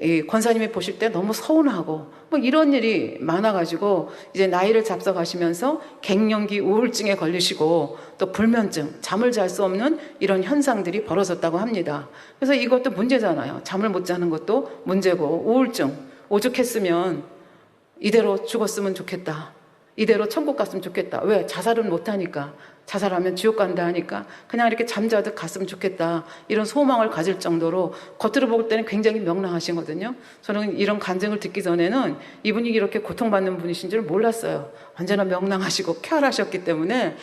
이 권사님이 보실 때 너무 서운하고 뭐 이런 일이 많아가지고 이제 나이를 잡숴가시면서 갱년기 우울증에 걸리시고 또 불면증, 잠을 잘 수 없는 이런 현상들이 벌어졌다고 합니다. 그래서 이것도 문제잖아요. 잠을 못 자는 것도 문제고 우울증, 오죽했으면 이대로 죽었으면 좋겠다. 이대로 천국 갔으면 좋겠다. 왜? 자살은 못하니까. 자살하면 지옥 간다 하니까 그냥 이렇게 잠자듯 갔으면 좋겠다. 이런 소망을 가질 정도로 겉으로 볼 때는 굉장히 명랑하시거든요. 저는 이런 간증을 듣기 전에는 이분이 이렇게 고통받는 분이신 줄 몰랐어요. 언제나 명랑하시고 쾌활하셨기 때문에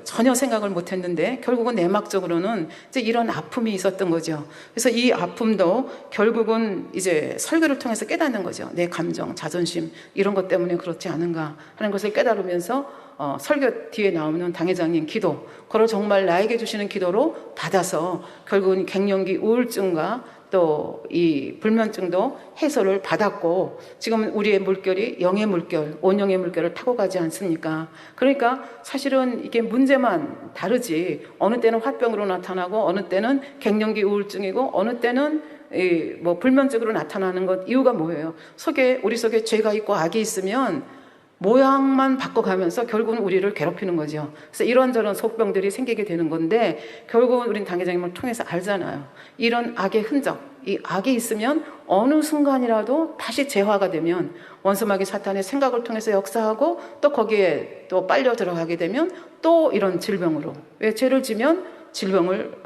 전혀 생각을 못했는데 결국은 내막적으로는 이제 이런 아픔이 있었던 거죠. 그래서 이 아픔도 결국은 이제 설교를 통해서 깨닫는 거죠. 내 감정, 자존심 이런 것 때문에 그렇지 않은가 하는 것을 깨달으면서 설교 뒤에 나오는 당회장님 기도, 그걸 정말 나에게 주시는 기도로 받아서 결국은 갱년기 우울증과 또 이 불면증도 해소를 받았고 지금은 우리의 물결이 영의 물결, 온영의 물결을 타고 가지 않습니까? 그러니까 사실은 이게 문제만 다르지 어느 때는 화병으로 나타나고 어느 때는 갱년기 우울증이고 어느 때는 뭐 불면증으로 나타나는 것 이유가 뭐예요? 우리 속에 죄가 있고 악이 있으면 모양만 바꿔가면서 결국은 우리를 괴롭히는 거죠. 그래서 이런저런 속병들이 생기게 되는 건데 결국은 우린 당회장님을 통해서 알잖아요. 이런 악의 흔적, 이 악이 있으면 어느 순간이라도 다시 재화가 되면 원수마귀 사탄의 생각을 통해서 역사하고 또 거기에 또 빨려 들어가게 되면 또 이런 질병으로, 왜 죄를 지면 질병을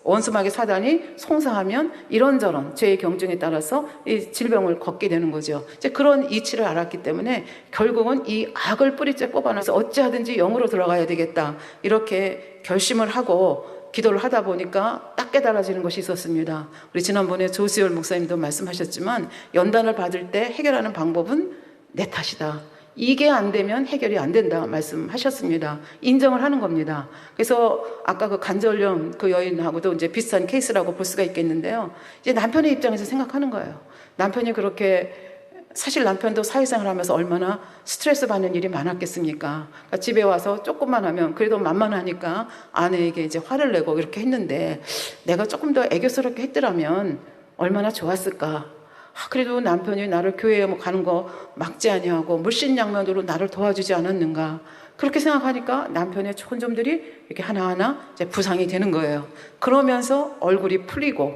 원수마귀 사단이 송사하면 이런저런 죄의 경중에 따라서 이 질병을 걷게 되는 거죠. 이제 그런 이치를 알았기 때문에 결국은 이 악을 뿌리째 뽑아내서 어찌하든지 영으로 들어가야 되겠다 이렇게 결심을 하고 기도를 하다 보니까 딱 깨달아지는 것이 있었습니다. 우리 지난번에 조수열 목사님도 말씀하셨지만 연단을 받을 때 해결하는 방법은 내 탓이다. 이게 안 되면 해결이 안 된다 말씀하셨습니다. 인정을 하는 겁니다. 그래서 아까 그 관절염 그 여인하고도 이제 비슷한 케이스라고 볼 수가 있겠는데요. 이제 남편의 입장에서 생각하는 거예요. 남편이 그렇게 사실 남편도 사회생활 하면서 얼마나 스트레스 받는 일이 많았겠습니까? 그러니까 집에 와서 조금만 하면 그래도 만만하니까 아내에게 이제 화를 내고 이렇게 했는데 내가 조금 더 애교스럽게 했더라면 얼마나 좋았을까? 그래도 남편이 나를 교회에 가는 거 막지 아니하고 물신양면으로 나를 도와주지 않았는가? 그렇게 생각하니까 남편의 좋은 점들이 이렇게 하나하나 이제 부상이 되는 거예요. 그러면서 얼굴이 풀리고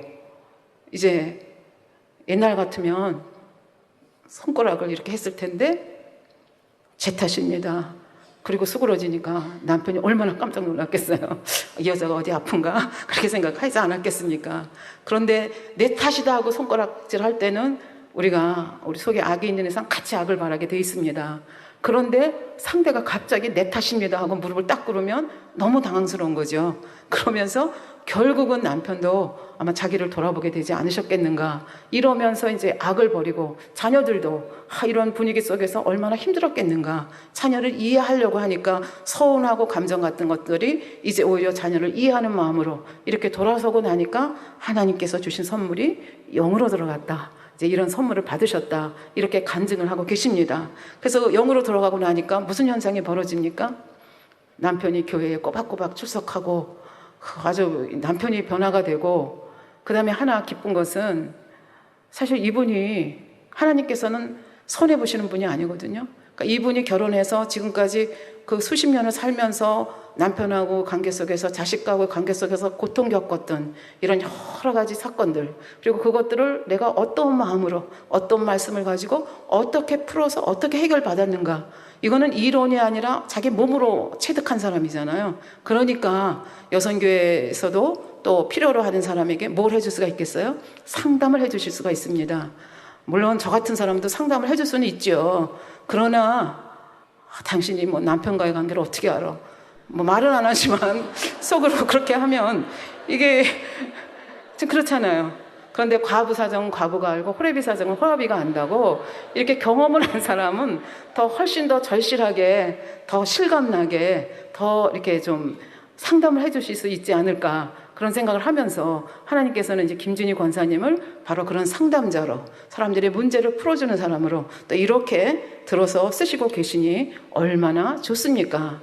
이제 옛날 같으면 손가락을 이렇게 했을 텐데 제 탓입니다. 그리고 수그러지니까 남편이 얼마나 깜짝 놀랐겠어요. 이 여자가 어디 아픈가? 그렇게 생각하지 않았겠습니까? 그런데 내 탓이다 하고 손가락질 할 때는 우리 속에 악이 있는 이상 같이 악을 바라게 돼 있습니다. 그런데 상대가 갑자기 내 탓입니다 하고 무릎을 딱 꿇으면 너무 당황스러운 거죠. 그러면서 결국은 남편도 아마 자기를 돌아보게 되지 않으셨겠는가. 이러면서 이제 악을 버리고 자녀들도 이런 분위기 속에서 얼마나 힘들었겠는가. 자녀를 이해하려고 하니까 서운하고 감정 같은 것들이 이제 오히려 자녀를 이해하는 마음으로 이렇게 돌아서고 나니까 하나님께서 주신 선물이 영으로 들어갔다. 이제 이런 선물을 받으셨다. 이렇게 간증을 하고 계십니다. 그래서 영으로 들어가고 나니까 무슨 현상이 벌어집니까? 남편이 교회에 꼬박꼬박 출석하고 아주 남편이 변화가 되고, 그 다음에 하나 기쁜 것은 사실 이분이 하나님께서는 손해보시는 분이 아니거든요. 그러니까 이분이 결혼해서 지금까지 그 수십 년을 살면서 남편하고 관계 속에서 자식하고 관계 속에서 고통 겪었던 이런 여러 가지 사건들, 그리고 그것들을 내가 어떤 마음으로 어떤 말씀을 가지고 어떻게 풀어서 어떻게 해결받았는가, 이거는 이론이 아니라 자기 몸으로 체득한 사람이잖아요. 그러니까 여성교회에서도 또 필요로 하는 사람에게 뭘 해줄 수가 있겠어요? 상담을 해주실 수가 있습니다. 물론 저 같은 사람도 상담을 해줄 수는 있죠. 그러나 당신이 남편과의 관계를 어떻게 알아? 말은 안 하지만 속으로 그렇게 하면 이게 좀 그렇잖아요. 그런데 과부 사정은 과부가 알고 호래비 사정은 호래비가 안다고, 이렇게 경험을 한 사람은 더 훨씬 더 절실하게, 더 실감나게, 더 이렇게 좀 상담을 해주실 수 있지 않을까, 그런 생각을 하면서 하나님께서는 이제 김준희 권사님을 바로 그런 상담자로, 사람들의 문제를 풀어주는 사람으로 또 이렇게 들어서 쓰시고 계시니 얼마나 좋습니까?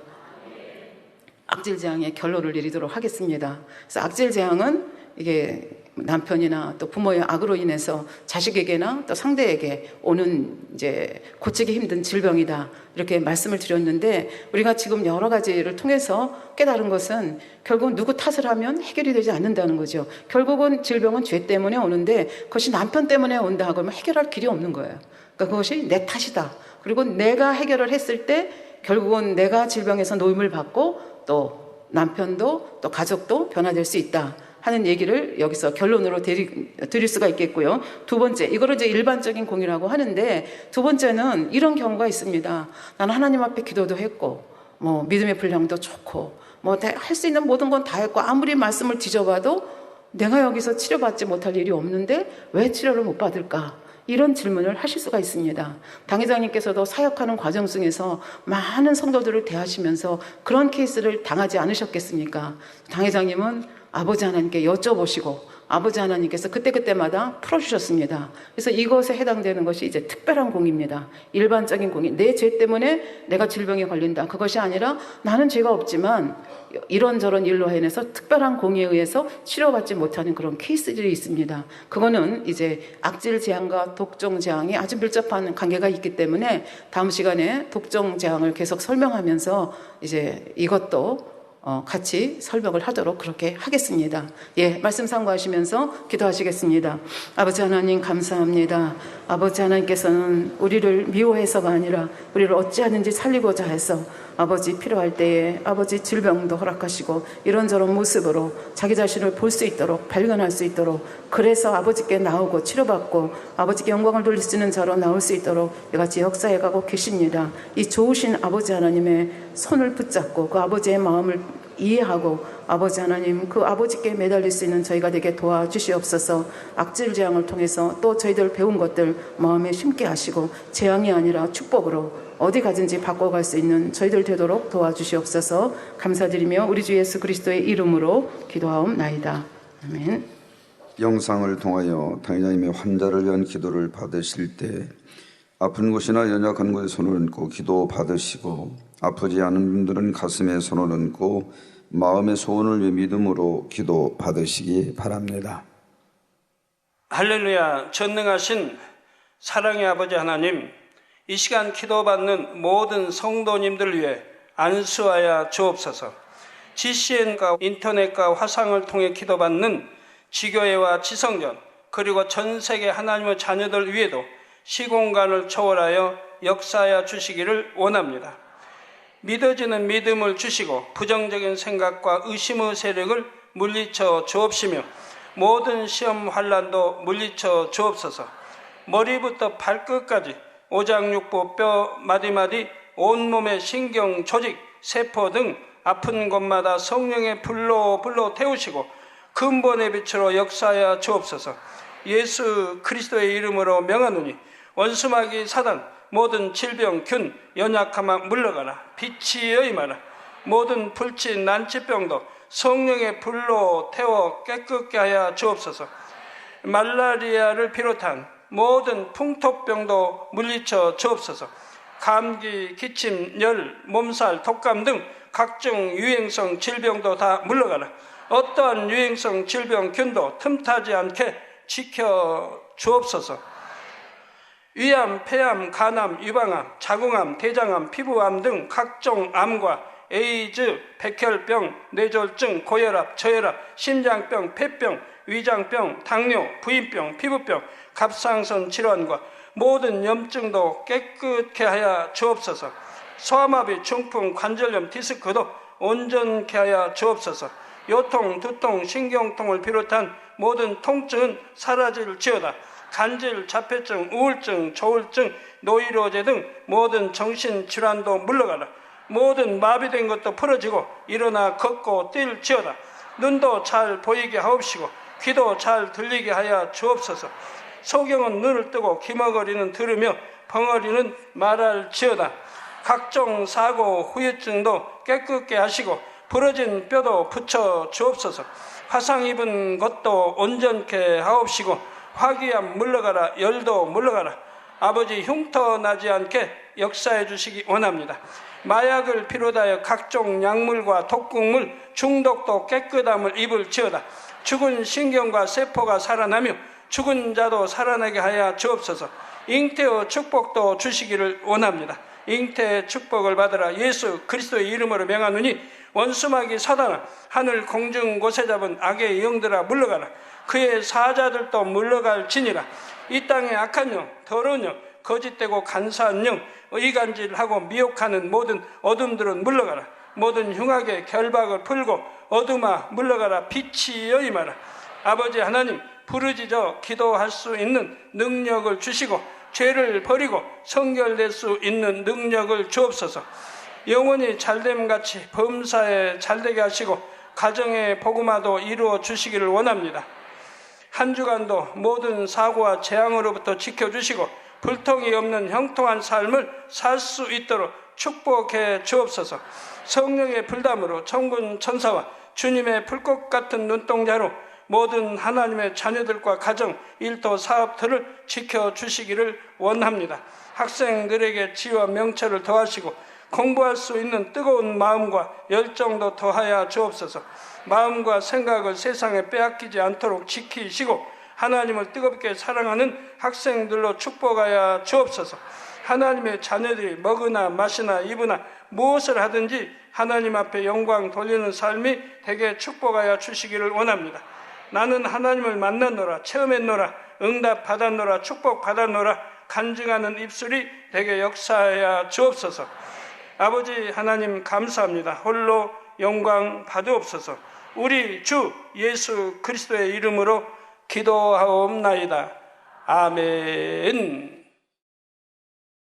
악질재앙의 결론을 내리도록 하겠습니다. 그래서 악질재앙은 이게 남편이나 또 부모의 악으로 인해서 자식에게나 또 상대에게 오는 이제 고치기 힘든 질병이다, 이렇게 말씀을 드렸는데, 우리가 지금 여러 가지를 통해서 깨달은 것은 결국 누구 탓을 하면 해결이 되지 않는다는 거죠. 결국은 질병은 죄 때문에 오는데 그것이 남편 때문에 온다 하고 해결할 길이 없는 거예요. 그러니까 그것이 내 탓이다 그리고 내가 해결을 했을 때 결국은 내가 질병에서 노임을 받고 또 남편도 또 가족도 변화될 수 있다 하는 얘기를 여기서 결론으로 드릴 수가 있겠고요. 두 번째, 이거를 이제 일반적인 공의라고 하는데, 두 번째는 이런 경우가 있습니다. 나는 하나님 앞에 기도도 했고 뭐 믿음의 분량도 좋고 뭐 할 수 있는 모든 건 다 했고 아무리 말씀을 뒤져봐도 내가 여기서 치료받지 못할 일이 없는데 왜 치료를 못 받을까? 이런 질문을 하실 수가 있습니다. 당회장님께서도 사역하는 과정 중에서 많은 성도들을 대하시면서 그런 케이스를 당하지 않으셨겠습니까? 당회장님은 아버지 하나님께 여쭤보시고 아버지 하나님께서 그때그때마다 풀어주셨습니다. 그래서 이것에 해당되는 것이 이제 특별한 공의입니다. 일반적인 공의. 내 죄 때문에 내가 질병에 걸린다. 그것이 아니라 나는 죄가 없지만 이런저런 일로 인해서 특별한 공의에 의해서 치료받지 못하는 그런 케이스들이 있습니다. 그거는 이제 악질 재앙과 독종 재앙이 아주 밀접한 관계가 있기 때문에 다음 시간에 독종 재앙을 계속 설명하면서 이제 이것도 같이 설명을 하도록 그렇게 하겠습니다. 예, 말씀 상고하시면서 기도하시겠습니다. 아버지 하나님 감사합니다. 아버지 하나님께서는 우리를 미워해서가 아니라 우리를 어찌하든지 살리고자 해서 아버지 필요할 때에 아버지 질병도 허락하시고 이런저런 모습으로 자기 자신을 볼 수 있도록 발견할 수 있도록, 그래서 아버지께 나오고 치료받고 아버지께 영광을 돌릴 수 있는 자로 나올 수 있도록 이같이 역사해 가고 계십니다. 이 좋으신 아버지 하나님의 손을 붙잡고 그 아버지의 마음을 이해하고 아버지 하나님 그 아버지께 매달릴 수 있는 저희가 되게 도와주시옵소서. 악질 재앙을 통해서 또 저희들 배운 것들 마음에 심게 하시고 재앙이 아니라 축복으로 어디 가든지 바꿔갈 수 있는 저희들 되도록 도와주시옵소서. 감사드리며 우리 주 예수 그리스도의 이름으로 기도하옵나이다. 아멘. 영상을 통하여 당회장님의 환자를 위한 기도를 받으실 때 아픈 곳이나 연약한 곳에 손을 얹고 기도 받으시고, 아프지 않은 분들은 가슴에 손을 얹고 마음의 소원을 위해 믿음으로 기도 받으시기 바랍니다. 할렐루야. 전능하신 사랑의 아버지 하나님, 이 시간 기도받는 모든 성도님들을 위해 안수하여 주옵소서. GCN과 인터넷과 화상을 통해 기도받는 지교회와 지성전, 그리고 전 세계 하나님의 자녀들 위에도 시공간을 초월하여 역사하여 주시기를 원합니다. 믿어지는 믿음을 주시고 부정적인 생각과 의심의 세력을 물리쳐 주옵시며 모든 시험 환난도 물리쳐 주옵소서. 머리부터 발끝까지 오장육부 뼈 마디마디 온몸의 신경 조직 세포 등 아픈 곳마다 성령의 불로 태우시고 근본의 빛으로 역사하여 주옵소서. 예수 그리스도의 이름으로 명하노니 원수마귀 사단 모든 질병 균 연약함아 물러가라. 빛이 임하라. 모든 불치 난치병도 성령의 불로 태워 깨끗게 하여 주옵소서. 말라리아를 비롯한 모든 풍토병도 물리쳐 주옵소서. 감기, 기침, 열, 몸살, 독감 등 각종 유행성 질병도 다 물러가라. 어떠한 유행성 질병균도 틈타지 않게 지켜 주옵소서. 위암, 폐암, 간암, 유방암, 자궁암, 대장암, 피부암 등 각종 암과 에이즈, 백혈병, 뇌졸중, 고혈압, 저혈압, 심장병, 폐병, 위장병, 당뇨, 부인병, 피부병, 갑상선 질환과 모든 염증도 깨끗게 하여 주옵소서. 소아마비, 중풍, 관절염, 디스크도 온전케 하여 주옵소서. 요통, 두통, 신경통을 비롯한 모든 통증은 사라질지어다. 간질, 자폐증, 우울증, 조울증, 노이로제 등 모든 정신질환도 물러가라. 모든 마비된 것도 풀어지고 일어나 걷고 뛸지어다. 눈도 잘 보이게 하옵시고 귀도 잘 들리게 하여 주옵소서. 소경은 눈을 뜨고 기머거리는 들으며 벙어리는 말할지어다. 각종 사고, 후유증도 깨끗게 하시고 부러진 뼈도 붙여 주옵소서. 화상 입은 것도 온전케 하옵시고 화기암 물러가라. 열도 물러가라. 아버지 흉터 나지 않게 역사해 주시기 원합니다. 마약을 비롯하여 각종 약물과 독극물 중독도 깨끗함을 입을지어다. 죽은 신경과 세포가 살아나며 죽은 자도 살아나게 하여 주옵소서. 잉태의 축복도 주시기를 원합니다. 잉태의 축복을 받으라. 예수 그리스도의 이름으로 명하노니 원수마귀 사단아, 하늘 공중 곳에 잡은 악의 영들아 물러가라. 그의 사자들도 물러갈지니라. 이 땅의 악한 영, 더러운 영, 거짓되고 간사한 영, 의간질하고 미혹하는 모든 어둠들은 물러가라. 모든 흉악의 결박을 풀고 어둠아 물러가라. 빛이여 임하라. 아버지 하나님, 부르짖어 기도할 수 있는 능력을 주시고 죄를 버리고 성결될 수 있는 능력을 주옵소서. 영원히 잘됨같이 범사에 잘되게 하시고 가정의 복음화도 이루어 주시기를 원합니다. 한 주간도 모든 사고와 재앙으로부터 지켜주시고 불통이 없는 형통한 삶을 살 수 있도록 축복해 주옵소서. 성령의 불담으로 천군 천사와 주님의 불꽃 같은 눈동자로 모든 하나님의 자녀들과 가정, 일터, 사업들을 지켜주시기를 원합니다. 학생들에게 지혜와 명철을 더하시고 공부할 수 있는 뜨거운 마음과 열정도 더하여 주옵소서. 마음과 생각을 세상에 빼앗기지 않도록 지키시고 하나님을 뜨겁게 사랑하는 학생들로 축복하여 주옵소서. 하나님의 자녀들이 먹으나 마시나 입으나 무엇을 하든지 하나님 앞에 영광 돌리는 삶이 되게 축복하여 주시기를 원합니다. 나는 하나님을 만났노라, 체험했노라, 응답 받았노라, 축복 받았노라 간증하는 입술이 되게 역사하여 주옵소서. 아버지 하나님 감사합니다. 홀로 영광 받으옵소서. 우리 주 예수 그리스도의 이름으로 기도하옵나이다. 아멘.